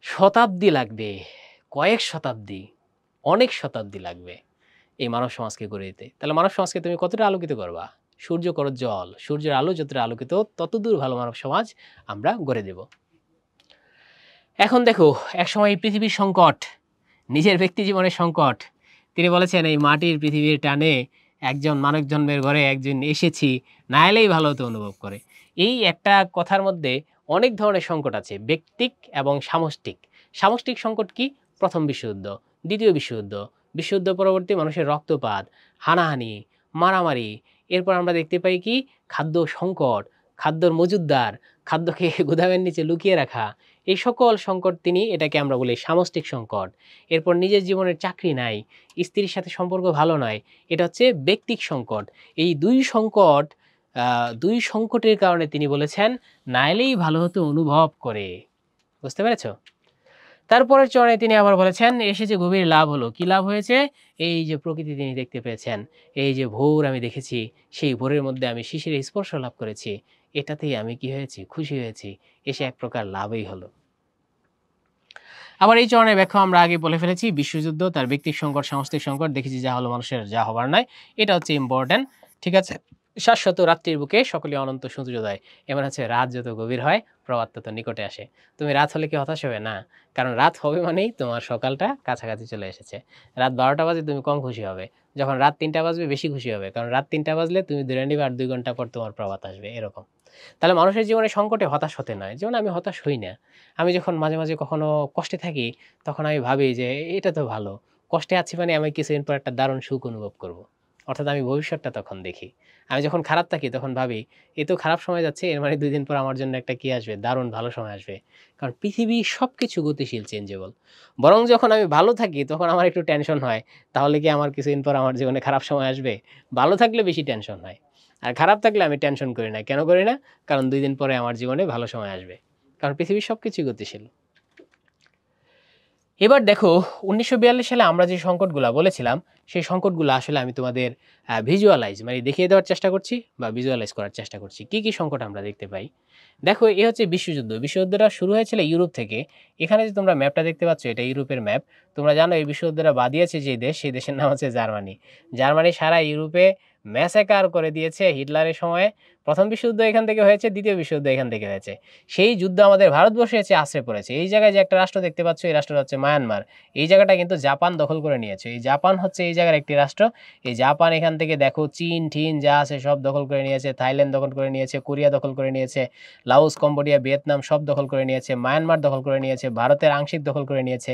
শতাব্দী লাগবে। কয়েক শতাব্দী, অনেক শতাব্দী লাগবে এই মানব সমাজকে গড়ে দিতে। তাহলে মানব সমাজকে তুমি কতটা আলোকিত করবা? সূর্য করোজ্জ্বল। সূর্যের আলো যতটা আলোকিত, ততদূর ভালো মানব সমাজ আমরা গড়ে দেব। এখন দেখো, একসময় এই পৃথিবীর সংকট, নিজের ব্যক্তি জীবনের সংকট। তিনি বলেছেন, এই মাটির পৃথিবীর টানে একজন মানব জন্মের ঘরে একজন এসেছি, না এলেই ভালো হতো অনুভব করে। এই একটা কথার মধ্যে অনেক ধরনের সংকট আছে, ব্যক্তিক এবং সামষ্টিক। সামষ্টিক সংকট কি? প্রথম বিশ্বযুদ্ধ, দ্বিতীয় বিশ্বযুদ্ধ, বিশ্বযুদ্ধ পরবর্তী মানুষের রক্তপাত, হানাহানি, মারামারি। এরপর আমরা দেখতে পাই কি? খাদ্য সংকট, খাদ্যর মজুদদার, খাদ্যকে গুদামের নিচে লুকিয়ে রাখা। এই সকল সংকট এটাকে আমরা বলি সামষ্টিক সংকট। এরপর নিজের জীবনের চাকরি নাই, স্ত্রীর সাথে সম্পর্ক ভালো নয়, এটা হচ্ছে ব্যক্তিক সংকট। এই দুই সংকটের কারণে তিনি বলেছেন, না এলেই ভালো হতো অনুভব করে। বুঝতে পেরেছ? তারপরের চরণে তিনি আবার বলেছেন, এসে যে গভীর লাভ হলো। কি লাভ হয়েছে? এই যে প্রকৃতি তিনি দেখতে পেয়েছেন, এই যে ভোর আমি দেখেছি, সেই ভোরের মধ্যে আমি শিশিরের স্পর্শ লাভ করেছি, এটাতেই আমি কি হয়েছি? খুশি হয়েছি। এসে এক প্রকার লাভই হলো। আবার এই চরণের ব্যাখ্যা আমরা আগে বলে ফেলেছি। বিশ্বযুদ্ধ, তার ব্যক্তিক সংকট, সামষ্টিক সংকট, দেখেছি যা হলো মানুষের যা হবার নয়, এটা হচ্ছে ইম্পর্টেন্ট। ঠিক আছে? শাশ্বত রাত্রির বুকে সকলে অনন্ত সূর্যোদয়। এমন হচ্ছে, রাত যত গভীর হয় প্রভাত তত নিকটে আসে। তুমি রাত হলে কি হতাশ হবে? না, কারণ রাত হবে মানেই তোমার সকালটা কাছাকাছি চলে এসেছে। রাত 12টা বাজে তুমি কম খুশি হবে, যখন রাত 3টা বাজবে বেশি খুশি হবে, কারণ রাত 3টা বাজলে তুমি ধরে নিবে আর 2 ঘন্টা পর তোমার প্রভাত আসবে, এরকম। তাহলে মানুষের জীবনে সংকটে হতাশ হতে নয়। যেমন আমি হতাশ হই না। আমি যখন মাঝে, মাঝে কখনো কষ্টে থাকি, তখন আমি ভাবি যে এটা তো ভালো। কষ্টে আছি মানে আমি কিছুদিন পর একটা দারুণ সুখ অনুভব করব। অর্থাৎ আমি ভবিষ্যৎটা তখন দেখি। আমি যখন খারাপ থাকি তখন ভাবি, এ তো খারাপ সময় যাচ্ছে, এর মানে 2 দিন পর আমার জন্য একটা কি আসবে? দারুণ ভালো সময় আসবে। কারণ পৃথিবীর সবকিছু গতিশীল, চেঞ্জেবল। বরং যখন আমি ভালো থাকি তখন আমার একটু টেনশন হয়। তাহলে কি আমার কিছুদিন পর আমার জীবনে খারাপ সময় আসবে? ভালো থাকলে বেশি টেনশন হয়। আর খারাপ থাকলে আমি টেনশন করি না। কেন করি না? কারণ 2 দিন পরে আমার জীবনে ভালো সময় আসবে। কারণ পৃথিবীর সবকিছুই গতিশীল। এবার দেখো, ১৯৪২ সালে আমরা যে সংকটগুলা বলেছিলাম, সেই সংকটগুলা আসলে আমি তোমাদের ভিজুয়ালাইজ মানে দেখিয়ে দেওয়ার চেষ্টা করছি বা ভিজুয়ালাইজ করার চেষ্টা করছি। কি, কি সংকট আমরা দেখতে পাই? দেখো, এ হচ্ছে বিশ্বযুদ্ধ। বিশ্বযুদ্ধটা শুরু হয়েছিল ইউরোপ থেকে। এখানে যে তোমরা ম্যাপটা দেখতে পাচ্ছ, এটা ইউরোপের ম্যাপ। তোমরা জানো এই বিশ্বযুদ্ধটা বাদিয়েছে যে দেশ, সেই দেশের নাম হচ্ছে জার্মানি। জার্মানি সারা ইউরোপে ম্যাসাকার করে দিয়েছে হিটলারের সময়ে। প্রথম বিশ্বযুদ্ধ এখান থেকে হয়েছে, দ্বিতীয় বিশ্বযুদ্ধ এখান থেকে হয়েছে। সেই যুদ্ধ আমাদের ভারতবর্ষে এসে আছড়ে পড়েছে। এই জায়গায় যে একটা রাষ্ট্র দেখতে পাচ্ছ, এই রাষ্ট্রটা হচ্ছে মায়ানমার। এই জায়গাটা কিন্তু জাপান দখল করে নিয়েছে। এই জাপান হচ্ছে এই জায়গার একটি রাষ্ট্র। এই জাপান এখান থেকে দেখো চীন ঠিন যা আছে সব দখল করে নিয়েছে, থাইল্যান্ড দখল করে নিয়েছে, কোরিয়া দখল করে নিয়েছে, লাওস, কম্বোডিয়া, ভিয়েতনাম সব দখল করে নিয়েছে, মায়ানমার দখল করে নিয়েছে, ভারতের আংশিক দখল করে নিয়েছে।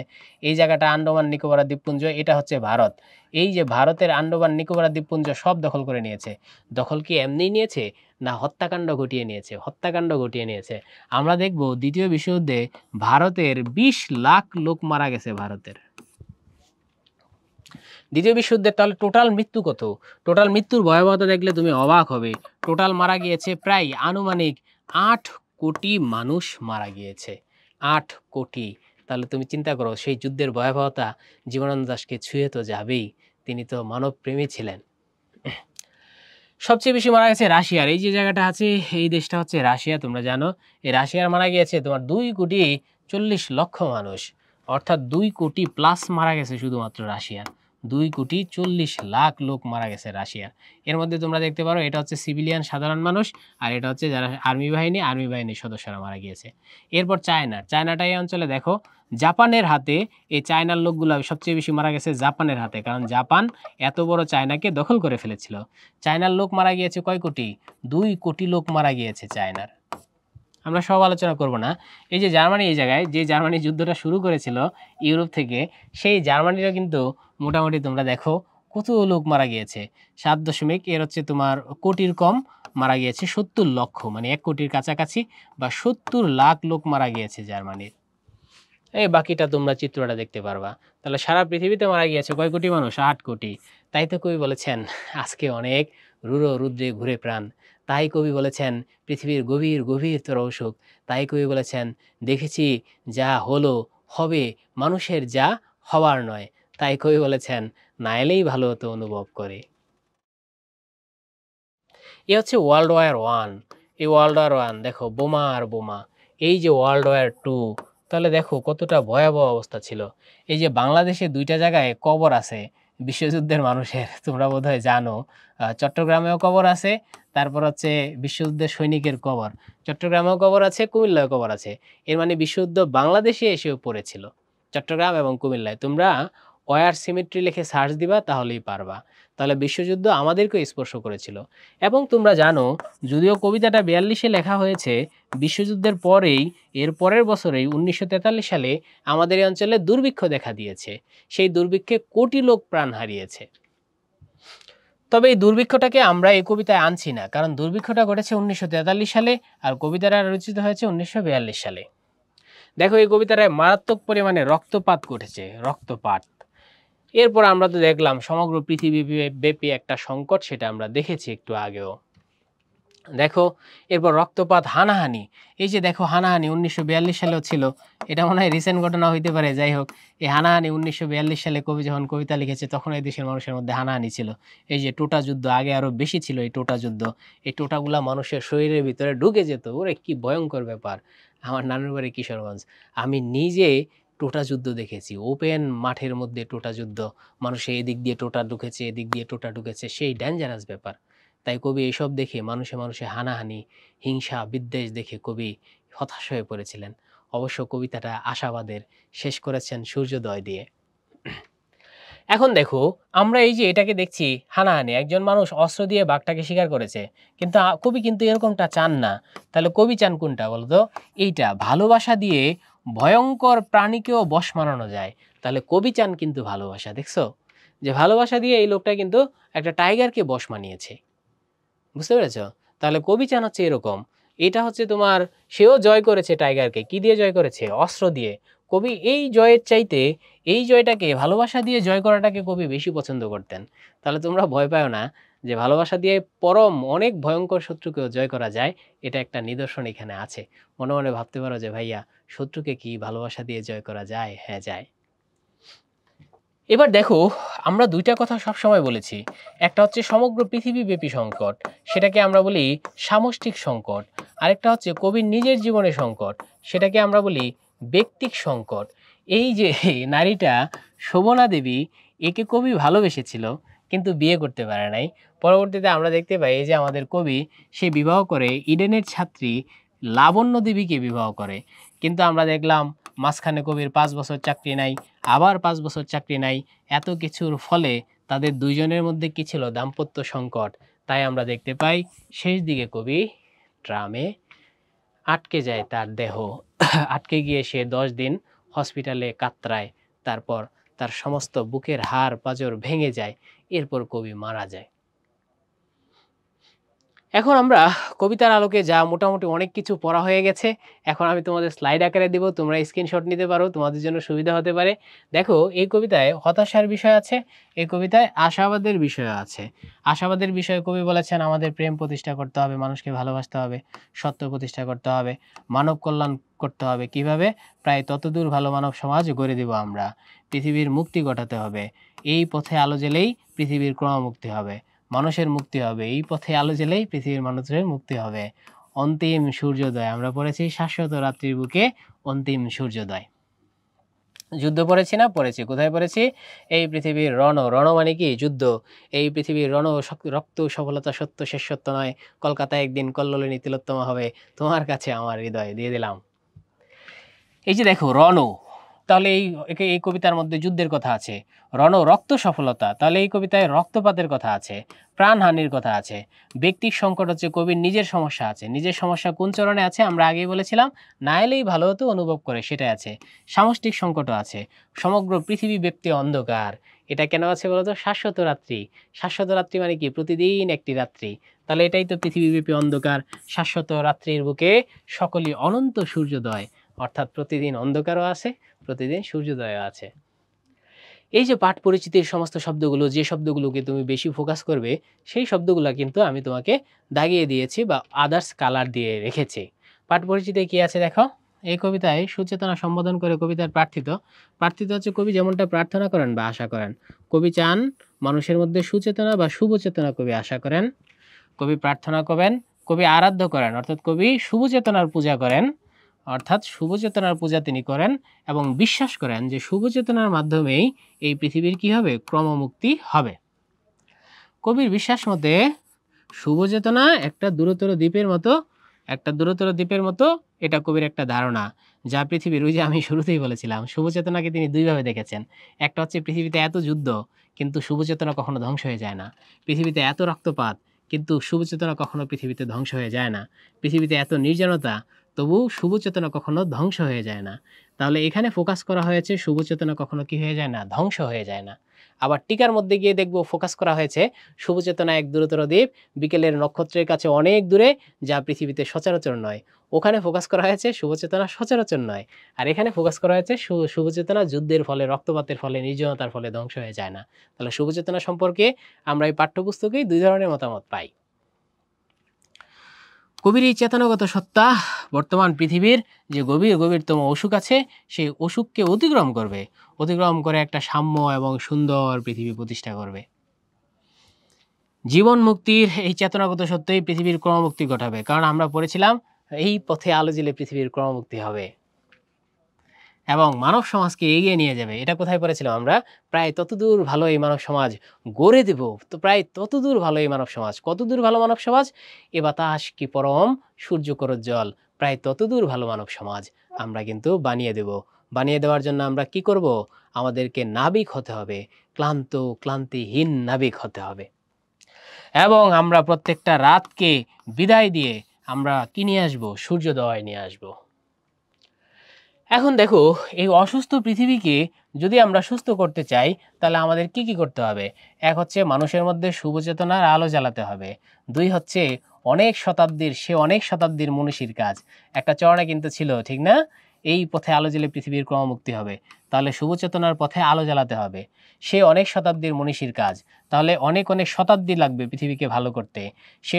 এই জায়গাটা আন্দামান নিকোবর দ্বীপপুঞ্জ, এটা হচ্ছে ভারত। এই যে ভারতের আন্দামান নিকোবর দ্বীপপুঞ্জ সব দখল করে নিয়েছে। দখল কি এমনিই নিয়েছে, না হত্যাকাণ্ড ঘটিয়ে নিয়েছে? হত্যাকাণ্ড ঘটিয়ে নিয়েছে। আমরা দেখব দ্বিতীয় বিশ্বযুদ্ধে ভারতের 20 লাখ লোক মারা গেছে ভারতের। দ্বিতীয় বিশ্বযুদ্ধের তাহলে টোটাল মৃত্যু কত? টোটাল মৃত্যুর ভয়াবহতা দেখলে তুমি অবাক হবে। টোটাল মারা গিয়েছে প্রায় আনুমানিক 8 কোটি মানুষ মারা গিয়েছে। 8 কোটি। তাহলে তুমি চিন্তা করো সেই যুদ্ধের ভয়াবহতা জীবনানন্দ দাশকে ছুঁয়ে তো যাবেই। তিনি তো মানবপ্রেমী ছিলেন। সবচেয়ে বেশি মারা গেছে রাশিয়ার। এই যে জায়গাটা আছে, এই দেশটা হচ্ছে রাশিয়া, তোমরা জানো। এই রাশিয়ার মারা গিয়েছে তোমার 2 কোটি 40 লক্ষ মানুষ, অর্থাৎ 2 কোটি প্লাস মারা গেছে শুধুমাত্র রাশিয়ার। 2 কোটি 40 লাখ লোক মারা গেছে রাশিয়ার। এর মধ্যে তোমরা দেখতে পারো এটা হচ্ছে সিভিলিয়ান সাধারণ মানুষ, আর এটা হচ্ছে যারা আর্মি বাহিনীর সদস্যরা মারা গিয়েছে। এরপর চায়নাটা এই অঞ্চলে দেখো, জাপানের হাতে, এই চায়নার লোকগুলো সবচেয়ে বেশি মারা গেছে জাপানের হাতে, কারণ জাপান এত বড় চায়নাকে দখল করে ফেলেছিল। চায়নার লোক মারা গিয়েছে কয় কোটি? 2 কোটি লোক মারা গিয়েছে চায়নার। আমরা সব আলোচনা করব না। এই যে জার্মানি, এই জায়গায় যে জার্মানি যুদ্ধটা শুরু করেছিল ইউরোপ থেকে, সেই জার্মানিরও কিন্তু মোটামুটি তোমরা দেখো কত লোক মারা গিয়েছে। 7 দশমিক এর হচ্ছে তোমার কোটির কম মারা গিয়েছে 70 লক্ষ, মানে 1 কোটির কাছাকাছি বা 70 লাখ লোক মারা গিয়েছে জার্মানির। এই বাকিটা তোমরা চিত্রটা দেখতে পারবা। তাহলে সারা পৃথিবীতে মারা গিয়েছে কয় কোটি মানুষ? 8 কোটি। তাই তো কবি বলেছেন আজকে অনেক রুরো রুদ্রে ঘুরে প্রাণ। তাই কবি বলেছেন পৃথিবীর গভীর গভীরতর অসুখ। তাই কবি বলেছেন দেখেছি যা হলো হবে মানুষের যা হওয়ার নয়। তাই কবি বলেছেন না এলেই ভালো হতো অনুভব করে। এ হচ্ছে ওয়ার্ল্ড ওয়ার 1। এই ওয়ার্ল্ড ওয়ার 1 দেখো বোমা আর বোমা। এই যে ওয়ার্ল্ড ওয়ার 2, তাহলে দেখো কতটা ভয়াবহ অবস্থা ছিল। এই যে বাংলাদেশে 2টা জায়গায় কবর আছে বিশ্বযুদ্ধের মানুষের, তোমরা বোধহয় জানো। চট্টগ্রামেও কবর আছে, তারপর হচ্ছে বিশ্বযুদ্ধের সৈনিকের কবর চট্টগ্রামেও কবর আছে, কুমিল্লায় কবর আছে। এর মানে বিশ্বযুদ্ধ বাংলাদেশে এসেও পড়েছিল, চট্টগ্রাম এবং কুমিল্লায়। তোমরা ওয়ার সিমেট্রি লিখে সার্চ দিবা তাহলেই পারবা। তাহলে বিশ্বযুদ্ধ আমাদেরকেও স্পর্শ করেছিল। এবং তোমরা জানো যদিও কবিতাটা 42-এ লেখা হয়েছে, বিশ্বযুদ্ধের পরেই, এর পরের বছরেই 1943 সালে আমাদের এই অঞ্চলে দুর্ভিক্ষ দেখা দিয়েছে। সেই দুর্ভিক্ষে কোটি লোক প্রাণ হারিয়েছে। তবে এই দুর্ভিক্ষটাকে আমরা এই কবিতায় আনছি না, কারণ দুর্ভিক্ষটা ঘটেছে 1943 সালে আর কবিতাটা রচিত হয়েছে 1942 সালে। দেখো এই কবিতাটায় মারাত্মক পরিমাণে রক্তপাত ঘটেছে, রক্তপাত। এরপর আমরা তো দেখলাম সমগ্র পৃথিবী ব্যাপী একটা সংকট, সেটা আমরা দেখেছি একটু আগেও। দেখো এরপর রক্তপাত, হানাহানি। এই যে দেখো হানাহানি 1942 সালেও ছিল, এটা মনে হয় রিসেন্ট ঘটনা হইতে পারে। যাই হোক, এই হানাহানি 1942 সালে কবি যখন কবিতা লিখেছে তখন এই দেশের মানুষের মধ্যে হানাহানি ছিল। এই যে টোটা যুদ্ধ, আগে আরো বেশি ছিল এই টোটা যুদ্ধ। এই টোটাগুলা মানুষের শরীরের ভিতরে ঢুকে যেত। ওরে কি ভয়ঙ্কর ব্যাপার। আমার নানুর বাড়ি কিশোরগঞ্জ, আমি নিজে টোটা যুদ্ধ দেখেছি। ওপেন মাঠের মধ্যে টোটা যুদ্ধ, মানুষের এদিক দিয়ে টোটা ঢুকেছে, এদিক দিয়ে টোটা ঢুকেছে, সেই ডেঞ্জারাস ব্যাপার। তাই কবি এসব দেখে মানুষে মানুষে হানাহানি, হিংসা, বিদ্বেষ দেখে কবি হতাশ হয়ে পড়েছিলেন। অবশ্য কবিতাটা আশাবাদের, শেষ করেছেন সূর্যোদয় দিয়ে। এখন দেখো আমরা এই যে এটাকে দেখছি হানাহানি, একজন মানুষ অস্ত্র দিয়ে বাঘটাকে শিকার করেছে, কিন্তু কবি কিন্তু এরকমটা চান না। তাহলে কবি চান কোনটা বলতো? এইটা, ভালোবাসা দিয়ে ভয়ঙ্কর প্রাণীকেও বশ মানানো যায়। তাহলে কবি চান কিন্তু ভালোবাসা। দেখছো যে ভালোবাসা দিয়ে এই লোকটা কিন্তু একটা টাইগারকে বশ মানিয়েছে। বুঝতে পেরেছ? তাহলে কবি চান হচ্ছে এরকম। এটা হচ্ছে তোমার, সেও জয় করেছে টাইগারকে। কি দিয়ে জয় করেছে? অস্ত্র দিয়ে। কবি এই জয়ের চাইতে এই জয়টাকে, ভালোবাসা দিয়ে জয় করাটাকে কবি বেশি পছন্দ করতেন। তাহলে তোমরা ভয় পাও না যে ভালোবাসা দিয়ে পরম অনেক ভয়ঙ্কর শত্রুকেও জয় করা যায়। এটা একটা নিদর্শন এখানে আছে। মনে মনে ভাবতে পারো যে ভাইয়া শত্রুকে কি ভালোবাসা দিয়ে জয় করা যায়? হ্যাঁ যায়। এবার দেখো আমরা 2টা কথা সবসময় বলেছি, একটা হচ্ছে সমগ্র পৃথিবীব্যাপী সংকট, সেটাকে আমরা বলি সামষ্টিক সংকট। আরেকটা হচ্ছে কবির নিজের জীবনের সংকট, সেটাকে আমরা বলি ব্যক্তিক সংকট। এই যে নারীটা শোভনা দেবী, একে কবি ভালোবেসেছিল, কিন্তু বিয়ে করতে পারে নাই। পরবর্তীতে আমরা দেখতে পাই এই যে আমাদের কবি সে বিবাহ করে ইডেনের ছাত্রী লাবণ্য দেবীকে বিবাহ করে। কিন্তু আমরা দেখলাম মাঝখানে কবির ৫ বছর চাকরি নাই, আবার ৫ বছর চাকরি নাই। এত কিছুর ফলে তাদের দুইজনের মধ্যে কি ছিল? দাম্পত্য সংকট। তাই আমরা দেখতে পাই শেষ দিকে কবি ট্রামে আটকে যায় তার দেহ। আটকে গিয়ে সে ১০ দিন হসপিটালে কাতরায়। তারপর তার সমস্ত বুকের হাড় পাঁজর ভেঙে যায়। এরপর কবি মারা যায়। এখন আমরা কবিতার আলোকে যা মোটামুটি অনেক কিছু পড়া হয়ে গেছে। এখন আমি তোমাদের স্লাইড আকারে দিব, তোমরা স্ক্রিনশট নিতে পারো, তোমাদের জন্য সুবিধা হতে পারে। দেখো এই কবিতায় হতাশার বিষয় আছে, এই কবিতায় আশাবাদের বিষয় আছে। আশাবাদের বিষয়ে কবি বলেছেন আমাদের প্রেম প্রতিষ্ঠা করতে হবে, মানুষকে ভালোবাসতে হবে, সত্য প্রতিষ্ঠা করতে হবে, মানব কল্যাণ করতে হবে। কিভাবে? প্রায় ততদূর ভালো মানব সমাজ গড়ে দেব আমরা। পৃথিবীর মুক্তি ঘটাতে হবে, এই পথে আলো জ্বেলেই পৃথিবীর ক্রমমুক্তি হবে, মানুষের মুক্তি হবে, এই পথে আলো জ্বেলেই পৃথিবীর মানুষের মুক্তি হবে। অন্তিম সূর্যোদয় আমরা পড়েছি, শাশ্বত রাত্রির বুকে অন্তিম সূর্যোদয়। যুদ্ধ পড়েছি না? পড়েছি। কোথায় পড়েছি? এই পৃথিবীর রণ, রণ মানে কি? যুদ্ধ। এই পৃথিবীর রণ রক্ত সফলতা সত্য শেষ সত্য নয়, কলকাতায় একদিন কল্লোলিনী তিলোত্তমা হবে, তোমার কাছে আমার হৃদয় দিয়ে দিলাম। এই যে দেখো রণ, তাহলে এই কবিতার মধ্যে যুদ্ধের কথা আছে। রণ রক্ত সফলতা, তাহলে এই কবিতায় রক্তপাতের কথা আছে, প্রাণহানির কথা আছে। ব্যক্তিক সংকট হচ্ছে কবির নিজের সমস্যা আছে। নিজের সমস্যা কোন চরণে আছে? আমরা আগেই বলেছিলাম, না এলেই ভালো হতো অনুভব করে, সেটাই আছে। সামষ্টিক সংকটও আছে, সমগ্র পৃথিবী ব্যক্তি অন্ধকার। এটা কেন আছে বলতো? শাশ্বত রাত্রি। শাশ্বত রাত্রি মানে কি? প্রতিদিন একটি রাত্রি। তাহলে এটাই তো পৃথিবীব্যাপী অন্ধকার। শাশ্বত রাত্রির বুকে সকলই অনন্ত সূর্যোদয়, অর্থাৎ প্রতিদিন অন্ধকারও আছে, প্রতিদিন সূর্যোদয় আছে। এই যে পাঠ পরিচিতির সমস্ত শব্দগুলো, যে শব্দগুলোকে তুমি বেশি ফোকাস করবে, সেই শব্দগুলো কিন্তু আমি তোমাকে দাগিয়ে দিয়েছি বা আদার্স কালার দিয়ে রেখেছি। পাঠ পরিচিতি কি আছে দেখো। এই কবিতায় সুচেতনা সম্বোধন করে কবিতার প্রার্থিত। প্রার্থিত হচ্ছে কবি যেমনটা প্রার্থনা করেন বা আশা করেন। কবি চান মানুষের মধ্যে সুচেতনা বা শুভ চেতনা কবি আশা করেন। কবি প্রার্থনা করেন, কবি আরাধ্য করেন, অর্থাৎ কবি শুভ চেতনার পূজা করেন, অর্থাৎ শুভ চেতনার পূজা তিনি করেন এবং বিশ্বাস করেন যে শুভ চেতনার মাধ্যমেই এই পৃথিবীর কি হবে? ক্রমমুক্তি হবে। কবির বিশ্বাস মতে শুভ চেতনা একটা দূরতর দ্বীপের মতো, এটা কবির একটা ধারণা, যা পৃথিবীর, ওই যে আমি শুরুতেই বলেছিলাম, শুভ চেতনাকে তিনি দুইভাবে দেখেছেন। একটা হচ্ছে পৃথিবীতে এত যুদ্ধ কিন্তু শুভ চেতনা কখনো ধ্বংস হয়ে যায় না। পৃথিবীতে এত রক্তপাত কিন্তু শুভ চেতনা কখনো পৃথিবীতে ধ্বংস হয়ে যায় না। পৃথিবীতে এত নির্জনতা তবু শুভ চেতনা কখনো ধ্বংস হয়ে যায় না। তাহলে এখানে ফোকাস করা হয়েছে শুভ চেতনা কখনো কি হয়ে যায় না? ধ্বংস হয়ে যায় না। আবার টিকার মধ্যে গিয়ে দেখবো ফোকাস করা হয়েছে শুভ চেতনা এক দূরতর দ্বীপ, বিকেলের নক্ষত্রের কাছে অনেক দূরে, যা পৃথিবীতে সচরাচর নয়। ওখানে ফোকাস করা হয়েছে শুভ চেতনা সচরাচর নয়, আর এখানে ফোকাস করা হয়েছে শুভ চেতনা যুদ্ধের ফলে, রক্তপাতের ফলে, নির্জনতার ফলে ধ্বংস হয়ে যায় না। তাহলে শুভ চেতনা সম্পর্কে আমরা এই পাঠ্যপুস্তকেই দুই ধরনের মতামত পাই। কবির এই চেতনাগত সত্তা বর্তমান পৃথিবীর যে গভীরতম অসুখ আছে, সেই অসুখকে অতিক্রম করবে, অতিক্রম করে একটা সাম্য এবং সুন্দর পৃথিবী প্রতিষ্ঠা করবে। জীবন মুক্তির এই চেতনাগত সত্যই পৃথিবীর ক্রমমুক্তি ঘটাবে, কারণ আমরা পড়েছিলাম এই পথে আলো জ্বেলে পৃথিবীর ক্রমমুক্তি হবে এবং মানব সমাজকে এগিয়ে নিয়ে যাবে। এটা কোথায় পড়েছিলাম আমরা? প্রায় ততদূর ভালো এই মানব সমাজ গড়ে দেব। তো প্রায় ততদূর ভালো এই মানব সমাজ, কতদূর ভালো মানব সমাজ? এ বাতাস কি পরম সূর্য করজ্জ্বল, প্রায় ততদূর ভালো মানব সমাজ আমরা কিন্তু বানিয়ে দেব। বানিয়ে দেওয়ার জন্য আমরা কি করব? আমাদেরকে নাবিক হতে হবে, ক্লান্তিহীন নাবিক হতে হবে। এবং আমরা প্রত্যেকটা রাতকে বিদায় দিয়ে আমরা কি নিয়ে আসবো? সূর্যোদয় নিয়ে আসবো। এখন দেখো, এই অসুস্থ পৃথিবীকে যদি আমরা সুস্থ করতে চাই, তাহলে আমাদের কি কি করতে হবে? এক হচ্ছে মানুষের মধ্যে শুভ চেতনার আলো জ্বালাতে হবে। দুই হচ্ছে অনেক শতাব্দীর মনীষীর কাজ। একটা চরণে কিন্তু ছিল, ঠিক না? এই পথে আলো জ্বেলে পৃথিবীর ক্রমমুক্তি হবে। তাহলে শুভ চেতনার পথে আলো জ্বালাতে হবে। সে অনেক শতাব্দীর মনীষীর কাজ, তাহলে অনেক শতাব্দী লাগবে পৃথিবীকে ভালো করতে। সে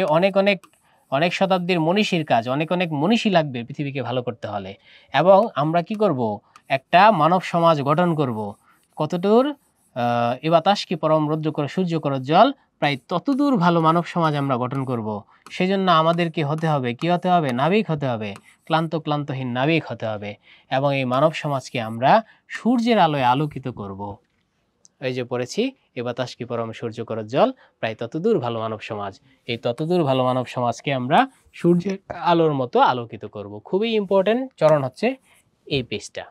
অনেক শতাব্দীর মনীষীর কাজ, অনেক মনীষী লাগবে পৃথিবীকে ভালো করতে হলে। এবং আমরা কি করব? একটা মানব সমাজ গঠন করব। কতদূর? এ বাতাস কি পরম সূর্য করজ্জ্বল, প্রায় ততদূর ভালো মানব সমাজ আমরা গঠন করব। সেজন্য আমাদেরকে হতে হবে, কি হতে হবে? নাবিক হতে হবে, ক্লান্তহীন নাবিক হতে হবে। এবং এই মানব সমাজকে আমরা সূর্যের আলোয় আলোকিত করব। এই যে পড়েছি, এ বাতাস কি পরম সূর্যকর জল, প্রায় ততদূর ভালো মানব সমাজ। এই ততদূর ভালো মানব সমাজকে আমরা সূর্যের আলোর মতো আলোকিত করব। খুবই ইম্পর্টেন্ট চরণ হচ্ছে এই পেজটা।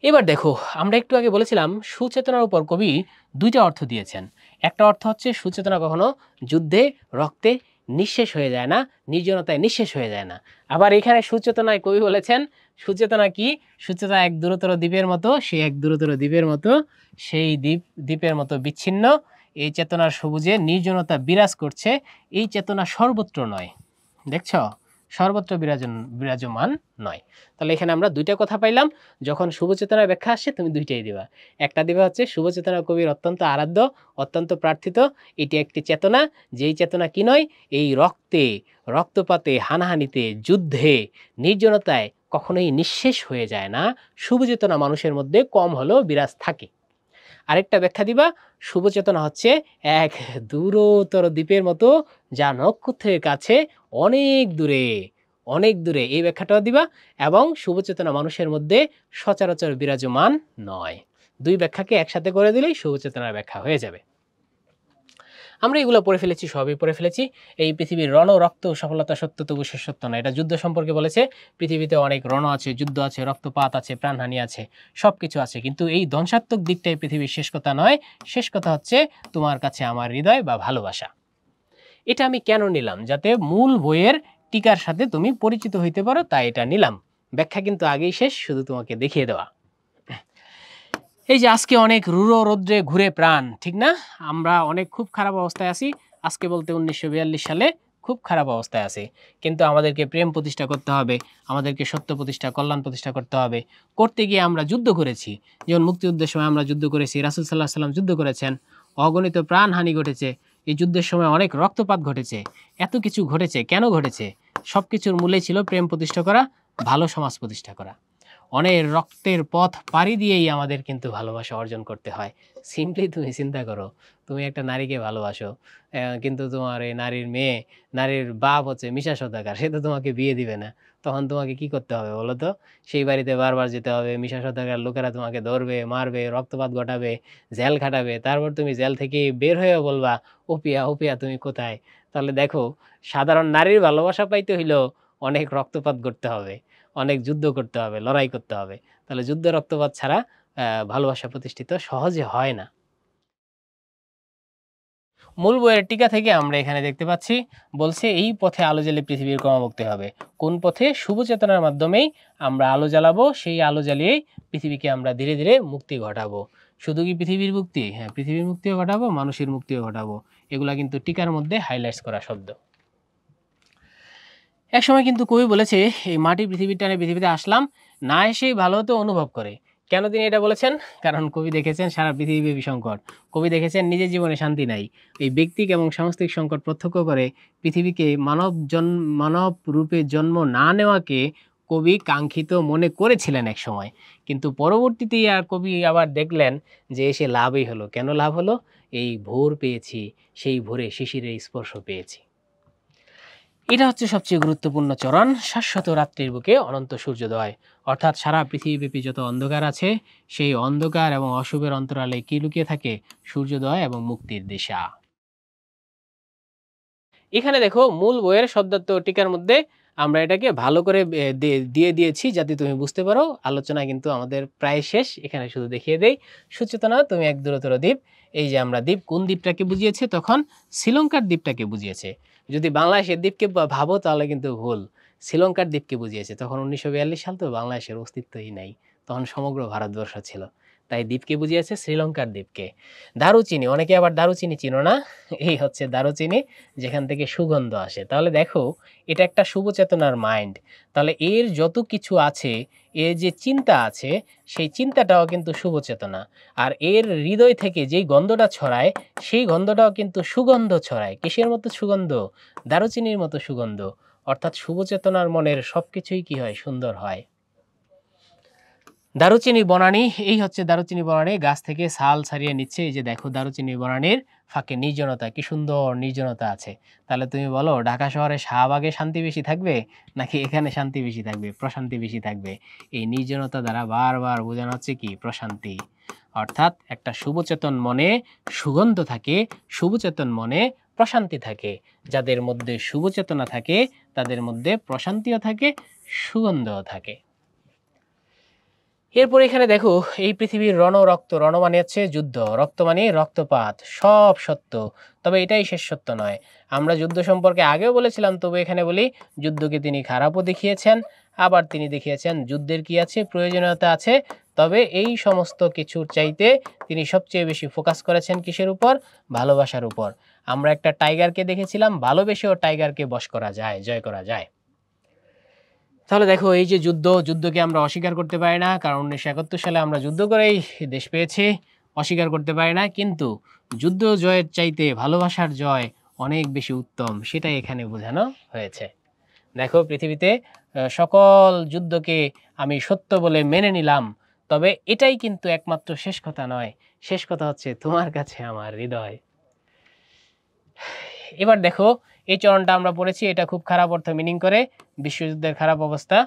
এবার দেখো, আমরা একটু আগে বলেছিলাম সুচেতনার উপর কবি দুইটা অর্থ দিয়েছেন। একটা অর্থ হচ্ছে সুচেতনা কখনো যুদ্ধে রক্তে নিঃশেষ হয়ে যায় না, নির্জনতায় নিঃশেষ হয়ে যায় না। আবার এখানে সুচেতনায় কবি বলেছেন সুচেতনা কি? সুচেতনা এক দূরতর দ্বীপের মতো, সেই এক দূরতর দ্বীপের মতো, সেই দ্বীপের মতো বিচ্ছিন্ন। এই চেতনার সবুজে নির্জনতা বিরাজ করছে, এই চেতনা সর্বত্র নয়। দেখছ, সর্বত্র বিরাজমান নয়। তাহলে এখানে আমরা দুইটা কথা পাইলাম। যখন শুভচেতনার ব্যাখ্যা আসছে তুমি দুইটাই দিবা। একটা দিবা হচ্ছে শুভচেতনা কবির অত্যন্ত আরাধ্য, অত্যন্ত প্রার্থিত, এটি একটি চেতনা, যেই চেতনা কি নয়, এই রক্তে, রক্তপাতে, হানাহানিতে, যুদ্ধে, নির্জনতায় কখনোই নিঃশেষ হয়ে যায় না। শুভচেতনা মানুষের মধ্যে কম হলেও বিরাজ থাকে। আরেকটা ব্যাখ্যা দিবা, শুভচেতনা হচ্ছে এক দূরতর দ্বীপের মতো, যা নক্ষত্রের কাছে অনেক দূরে, অনেক দূরে, এই ব্যাখ্যাটাও দিবা। এবং শুভচেতনা মানুষের মধ্যে সচরাচর বিরাজমান নয়। দুই ব্যাখ্যাকে একসাথে করে দিলেই শুভচেতনার ব্যাখ্যা হয়ে যাবে। আমরা এগুলো পড়ে ফেলেছি, সবই পড়ে ফেলেছি। এই পৃথিবীর রণ রক্ত সফলতা সত্য তবু শেষ সত্য না, এটা যুদ্ধ সম্পর্কে বলেছে। পৃথিবীতে অনেক রণ আছে, যুদ্ধ আছে, রক্তপাত আছে, প্রাণহানি আছে, সব কিছু আছে, কিন্তু এই ধ্বংসাত্মক দিকটাই পৃথিবীর শেষ কথা নয়। শেষ কথা হচ্ছে তোমার কাছে আমার হৃদয় বা ভালোবাসা। এটা আমি কেন নিলাম? যাতে মূল বইয়ের টিকার সাথে তুমি পরিচিত হইতে পারো, তাই এটা নিলাম। ব্যাখ্যা কিন্তু আগেই শেষ, শুধু তোমাকে দেখিয়ে দেওয়া। এই যে আজকে অনেক রুড়ো রৌদ্রে ঘুরে প্রাণ, ঠিক না? আমরা অনেক খুব খারাপ অবস্থায় আছি। আজকে বলতে 1942 সালে খুব খারাপ অবস্থায় আছে, কিন্তু আমাদেরকে প্রেম প্রতিষ্ঠা করতে হবে, আমাদেরকে সত্য প্রতিষ্ঠা, কল্যাণ প্রতিষ্ঠা করতে হবে। করতে গিয়ে আমরা যুদ্ধ করেছি, যেমন মুক্তিযুদ্ধের সময় আমরা যুদ্ধ করেছি, রাসূল সাল্লাল্লাহু আলাইহি সাল্লাম যুদ্ধ করেছেন, অগণিত প্রাণহানি ঘটেছে, এই যুদ্ধের সময় অনেক রক্তপাত ঘটেছে, এত কিছু ঘটেছে। কেন ঘটেছে? সব কিছুর মূলে ছিল প্রেম প্রতিষ্ঠা করা, ভালো সমাজ প্রতিষ্ঠা করা। অনেক রক্তের পথ পাড়ি দিয়েই আমাদের কিন্তু ভালোবাসা অর্জন করতে হয়। সিম্পলি তুমি চিন্তা করো, তুমি একটা নারীকে ভালোবাসো, কিন্তু তোমার এই নারীর মেয়ে, নারীর বাপ হচ্ছে মিশা সওদাগর, সে তো তোমাকে বিয়ে দিবে না। তখন তোমাকে কি করতে হবে বলো তো? সেই বাড়িতে বারবার যেতে হবে, মিশা সওদাগর লোকেরা তোমাকে ধরবে, মারবে, রক্তপাত ঘটাবে, জেল খাটাবে। তারপর তুমি জেল থেকে বের হয়েও বলবা, ও পিয়া, ও পিয়া তুমি কোথায়? তাহলে দেখো, সাধারণ নারীর ভালোবাসা পাইতে হইলেও অনেক রক্তপাত করতে হবে, অনেক যুদ্ধ করতে হবে, লড়াই করতে হবে। তাহলে যুদ্ধ রক্তপাত ছাড়া ভালোবাসা প্রতিষ্ঠিত সহজে হয় না। মূল বইয়ের টিকা থেকে আমরা এখানে দেখতে পাচ্ছি, বলছে এই পথে আলো জ্বালে পৃথিবীর ক্রমমুক্তি হবে। কোন পথে? শুভ চেতনার মাধ্যমেই আমরা আলো জ্বালাবো, সেই আলো জ্বালিয়েই পৃথিবীকে আমরা ধীরে ধীরে মুক্তি ঘটাবো। শুধু কি পৃথিবীর মুক্তি? হ্যাঁ, পৃথিবীর মুক্তিও ঘটাবো, মানুষের মুক্তিও ঘটাবো। এগুলা কিন্তু টিকার মধ্যে হাইলাইটস করা শব্দ। একসময় কিন্তু কবি বলেছে, এই মাটি পৃথিবীর টানে পৃথিবীতে আসলাম, না এসেই ভালো হতো অনুভব করে। কেন তিনি এটা বলেছেন? কারণ কবি দেখেছেন সারা পৃথিবী সংকট, কবি দেখেছেন নিজের জীবনে শান্তি নাই। এই ব্যক্তিক এবং সাংস্কৃতিক সংকট প্রত্যক্ষ করে পৃথিবীকে মানব রূপে জন্ম না নেওয়াকে কবি কাঙ্ক্ষিত মনে করেছিলেন এক সময়। কিন্তু পরবর্তীতে আর কবি আবার দেখলেন যে এসে লাভই হলো। কেন লাভ হলো? এই ভোর পেয়েছি, সেই ভোরে শিশিরের স্পর্শ পেয়েছি। এটা হচ্ছে সবচেয়ে গুরুত্বপূর্ণ চরণ, শাশ্বত রাত্রির বুকে অনন্ত সূর্যোদয়। অর্থাৎ সারা পৃথিবীব্যাপী যত অন্ধকার আছে, সেই অন্ধকার এবং অশুভের অন্তরালে কি লুকিয়ে থাকে? সূর্যোদয় এবং মুক্তির দিশা। এখানে দেখো, মূল বইয়ের শব্দার্থ টিকার মধ্যে আমরা এটাকে ভালো করে দিয়ে দিয়েছি যাতে তুমি বুঝতে পারো। আলোচনা কিন্তু আমাদের প্রায় শেষ, এখানে শুধু দেখিয়ে দেই। সুচেতনা তুমি এক দূরতর দ্বীপ। এই যে আমরা দ্বীপ, কোন দ্বীপটাকে বুঝিয়েছে? তখন শ্রীলঙ্কার দ্বীপটাকে বুঝিয়েছে। যদি বাংলাদেশের দ্বীপকে ভাবো তাহলে কিন্তু ভুল। শ্রীলঙ্কার দ্বীপকে বুঝিয়েছে। তখন 1942 সাল তো, বাংলাদেশের অস্তিত্বই নাই, তখন সমগ্র ভারতবর্ষ ছিল। তাই দ্বীপকে বুঝিয়েছে, শ্রীলঙ্কার দ্বীপকে। দারুচিনি, অনেকে আবার দারুচিনি চিনো না, এই হচ্ছে দারুচিনি, যেখান থেকে সুগন্ধ আসে। তাহলে দেখো, এটা একটা শুভ চেতনার মাইন্ড। তাহলে এর যত কিছু আছে, এর যে চিন্তা আছে, সেই চিন্তাটাও কিন্তু শুভ চেতনা। আর এর হৃদয় থেকে যেই গন্ধটা ছড়ায়, সেই গন্ধটাও কিন্তু সুগন্ধ ছড়ায়। কিসের মতো সুগন্ধ? দারুচিনির মতো সুগন্ধ। অর্থাৎ শুভ চেতনার মনের সবকিছুই কি হয়? সুন্দর হয়। দারুচিনি বনানী, এই হচ্ছে দারুচিনি বনানী, গাছ থেকে ছাল ছাড়িয়ে নিচ্ছে। এই যে দেখো, দারুচিনি বনানীর ফাঁকে নির্জনতা, কি সুন্দর নির্জনতা আছে। তাহলে তুমি বলো, ঢাকা শহরে শাহবাগে শান্তি বেশি থাকবে নাকি এখানে শান্তি বেশি থাকবে, প্রশান্তি বেশি থাকবে? এই নির্জনতা দ্বারা বারবার বোঝানো হচ্ছে কি? প্রশান্তি। অর্থাৎ একটা শুভচেতন মনে সুগন্ধ থাকে, শুভচেতন মনে প্রশান্তি থাকে। যাদের মধ্যে শুভচেতনা থাকে তাদের মধ্যে প্রশান্তিও থাকে, সুগন্ধও থাকে। এরপর এখানে দেখো, এই পৃথিবীর রণ রক্ত, রণ মানে হচ্ছে যুদ্ধ, রক্ত মানে রক্তপাত, সব সত্য, তবে এটাই শেষ সত্য নয়। আমরা যুদ্ধ সম্পর্কে আগেও বলেছিলাম, তবে এখানে বলি যুদ্ধকে তিনি খারাপও দেখিয়েছেন, আবার তিনি দেখিয়েছেন যুদ্ধের কি আছে, প্রয়োজনীয়তা আছে। তবে এই সমস্ত কিছুর চাইতে তিনি সবচেয়ে বেশি ফোকাস করেছেন কিসের উপর? ভালোবাসার উপর। আমরা একটা টাইগারকে দেখেছিলাম, ভালোবেসেও টাইগারকে বশ করা যায়, জয় করা যায়। তাহলে দেখো, এই যে যুদ্ধ, যুদ্ধকে আমরা অস্বীকার করতে পারি না, কারণ 1971 সালে আমরা যুদ্ধ করেই দেশ পেয়েছি, অস্বীকার করতে পারি না। কিন্তু যুদ্ধ জয়ের চাইতে ভালোবাসার জয় অনেক বেশি উত্তম, সেটাই এখানে বোঝানো হয়েছে। দেখো, পৃথিবীতে সকল যুদ্ধকে আমি সত্য বলে মেনে নিলাম, তবে এটাই কিন্তু একমাত্র শেষ কথা নয়। শেষ কথা হচ্ছে তোমার কাছে আমার হৃদয়। এবার দেখো, এই চরণটা আমরা পড়েছি, এটা খুব খারাপ অর্থ মিনিং করে, বিশ্বযুদ্ধের খারাপ অবস্থা।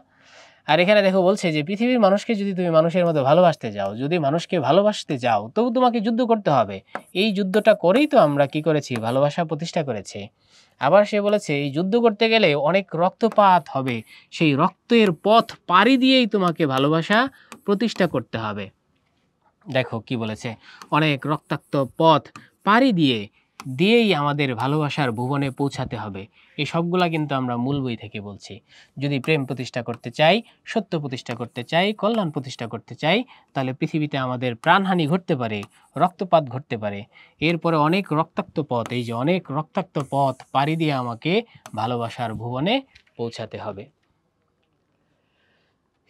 আর এখানে দেখো বলছে যে পৃথিবীর মানুষকে যদি তুমি মানুষের মতো ভালোবাসতে যাও, যদি মানুষকে ভালোবাসতে যাও, তবু তোমাকে যুদ্ধ করতে হবে। এই যুদ্ধটা করেই তো আমরা কি করেছি? ভালোবাসা প্রতিষ্ঠা করেছি। আবার সে বলেছে এই যুদ্ধ করতে গেলে অনেক রক্তপাত হবে, সেই রক্তের পথ পাড়ি দিয়েই তোমাকে ভালোবাসা প্রতিষ্ঠা করতে হবে। দেখো কি বলেছে, অনেক রক্তাক্ত পথ পাড়ি দিয়েই আমাদের ভালোবাসার ভুবনে পৌঁছাতে হবে। এই সবগুলা কিন্তু আমরা মূল বই থেকে বলছি। যদি প্রেম প্রতিষ্ঠা করতে চাই, সত্য প্রতিষ্ঠা করতে চাই, কল্যাণ প্রতিষ্ঠা করতে চাই, তাহলে পৃথিবীতে আমাদের প্রাণহানি ঘটতে পারে, রক্তপাত ঘটতে পারে। এরপরে অনেক রক্তাক্ত পথ, এই যে অনেক রক্তাক্ত পথ পাড়ি দিয়ে আমাকে ভালোবাসার ভুবনে পৌঁছাতে হবে।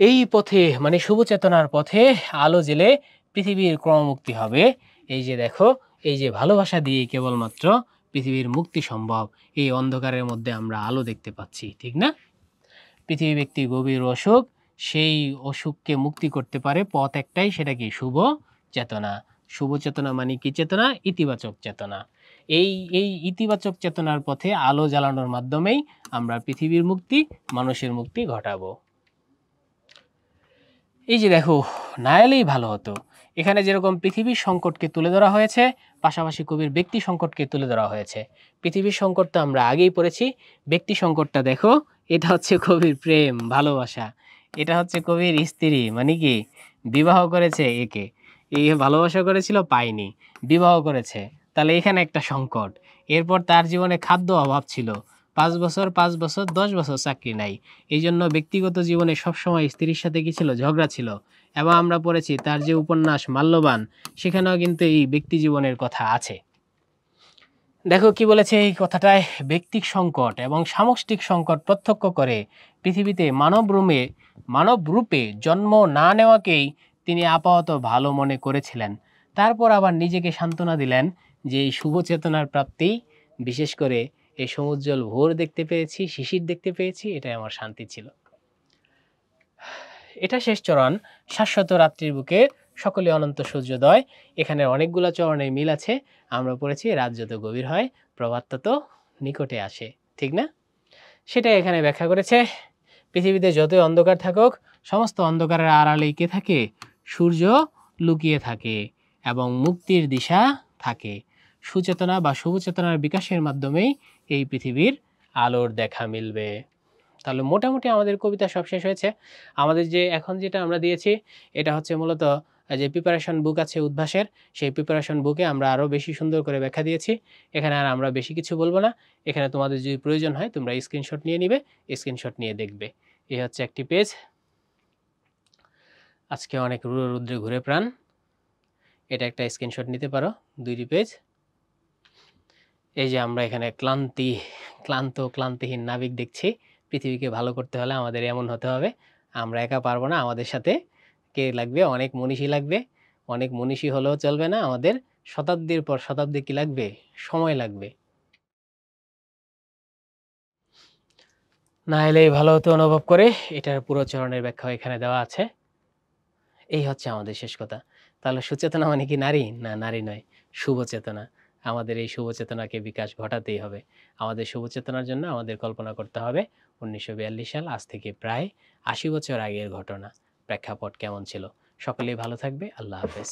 এই পথে মানে শুভ চেতনার পথে আলো জেলে পৃথিবীর ক্রমমুক্তি হবে। এই যে দেখো, এই যে ভালোবাসা দিয়ে কেবলমাত্র পৃথিবীর মুক্তি সম্ভব। এই অন্ধকারের মধ্যে আমরা আলো দেখতে পাচ্ছি, ঠিক না? পৃথিবী ব্যক্তি গভীর অসুখ, সেই অসুখকে মুক্তি করতে পারে পথ একটাই, সেটা কি? শুভ চেতনা। শুভ চেতনা মানে কি চেতনা? ইতিবাচক চেতনা। এই এই ইতিবাচক চেতনার পথে আলো জ্বালানোর মাধ্যমেই আমরা পৃথিবীর মুক্তি, মানুষের মুক্তি ঘটাবো। এই যে দেখো, না এলেই ভালো হতো। এখানে যেরকম পৃথিবীর সংকটকে তুলে ধরা হয়েছে, পাশাপাশি কবির ব্যক্তি সংকটকে তুলে ধরা হয়েছে। পৃথিবীর সংকট তো আমরা আগেই পড়েছি, ব্যক্তি সংকটটা দেখো, এটা হচ্ছে কবির প্রেম, ভালোবাসা। এটা হচ্ছে কবির স্ত্রী, মানে কি বিবাহ করেছে একে, এই ভালোবাসা করেছিল, পায়নি, বিবাহ করেছে, তাহলে এখানে একটা সংকট। এরপর তার জীবনে খাদ্য অভাব ছিল, 5 বছর 5 বছর 10 বছর চাকরি নাই, এই জন্য ব্যক্তিগত জীবনে সবসময় স্ত্রীর সাথে কি ছিল? ঝগড়া ছিল। এবং আমরা পড়েছি তার যে উপন্যাস মাল্যবান, সেখানেও কিন্তু এই ব্যক্তি জীবনের কথা আছে। দেখো কি বলেছে এই কথাটায়, ব্যক্তিক সংকট এবং সামষ্টিক সংকট প্রত্যক্ষ করে পৃথিবীতে মানব রূপে জন্ম না নেওয়াকেই তিনি আপাতত ভালো মনে করেছিলেন। তারপর আবার নিজেকে সান্ত্বনা দিলেন যে এই শুভ চেতনার প্রাপ্তি, বিশেষ করে এই সমুজ্জ্বল ভোর দেখতে পেয়েছি, শিশির দেখতে পেয়েছি, এটাই আমার শান্তি ছিল। এটা শেষ চরণ, শাশ্বত রাত্রির বুকে সকলে অনন্ত সূর্যোদয়। এখানে অনেকগুলো চরণের মিল আছে। আমরা পড়েছি রাত যত গভীর হয় প্রভাত তত নিকটে আসে, ঠিক না? সেটা এখানে ব্যাখ্যা করেছে। পৃথিবীতে যতই অন্ধকার থাকুক, সমস্ত অন্ধকারের আড়ালেই কে থাকে? সূর্য লুকিয়ে থাকে এবং মুক্তির দিশা থাকে। সুচেতনা বা শুভ চেতনার বিকাশের মাধ্যমেই এই পৃথিবীর আলোর দেখা মিলবে। তাহলে মোটামুটি আমাদের কবিতা সব শেষ হয়েছে। আমাদের যে এখন যেটা আমরা দিয়েছি, এটা হচ্ছে মূলত যে প্রিপারেশন বুক আছে উদ্ভাসের, সেই প্রিপারেশন বুকে আমরা আরও বেশি সুন্দর করে ব্যাখ্যা দিয়েছি। এখানে আর আমরা বেশি কিছু বলবো না। এখানে তোমাদের যদি প্রয়োজন হয় তোমরা স্ক্রিনশট নিয়ে নিবে, স্ক্রিনশট নিয়ে দেখবে। এই হচ্ছে একটি পেজ। আজকে অনেক রুদ্রে ঘুরে প্রাণ, এটা একটা স্ক্রিনশট নিতে পারো, 2টি পেজ। এই যে আমরা এখানে ক্লান্তিহীন নাবিক দেখছি। পৃথিবীকে ভালো করতে হলে আমাদের এমন হতে হবে, আমরা একা পারবো না, আমাদের সাথে কে লাগবে? অনেক মনীষী লাগবে। অনেক মনীষী হলেও চলবে না, আমাদের শতাব্দীর পর শতাব্দী কি লাগবে? সময় লাগবে। না এলেই ভালো হতো অনুভব করে, এটার পুরো চরণের ব্যাখ্যা এখানে দেওয়া আছে। এই হচ্ছে আমাদের শেষ কথা। তাহলে সুচেতনা মানে কি নারী? না, নারী নয়, শুভ চেতনা। আমাদের এই শুভ চেতনাকে বিকাশ ঘটাতেই হবে। আমাদের শুভ চেতনার জন্য আমাদের কল্পনা করতে হবে 1942 সাল, আজ থেকে প্রায় 80 বছর আগের ঘটনা। প্রেক্ষাপট কেমন ছিল? সকলেই ভালো থাকবে। আল্লাহ হাফেজ।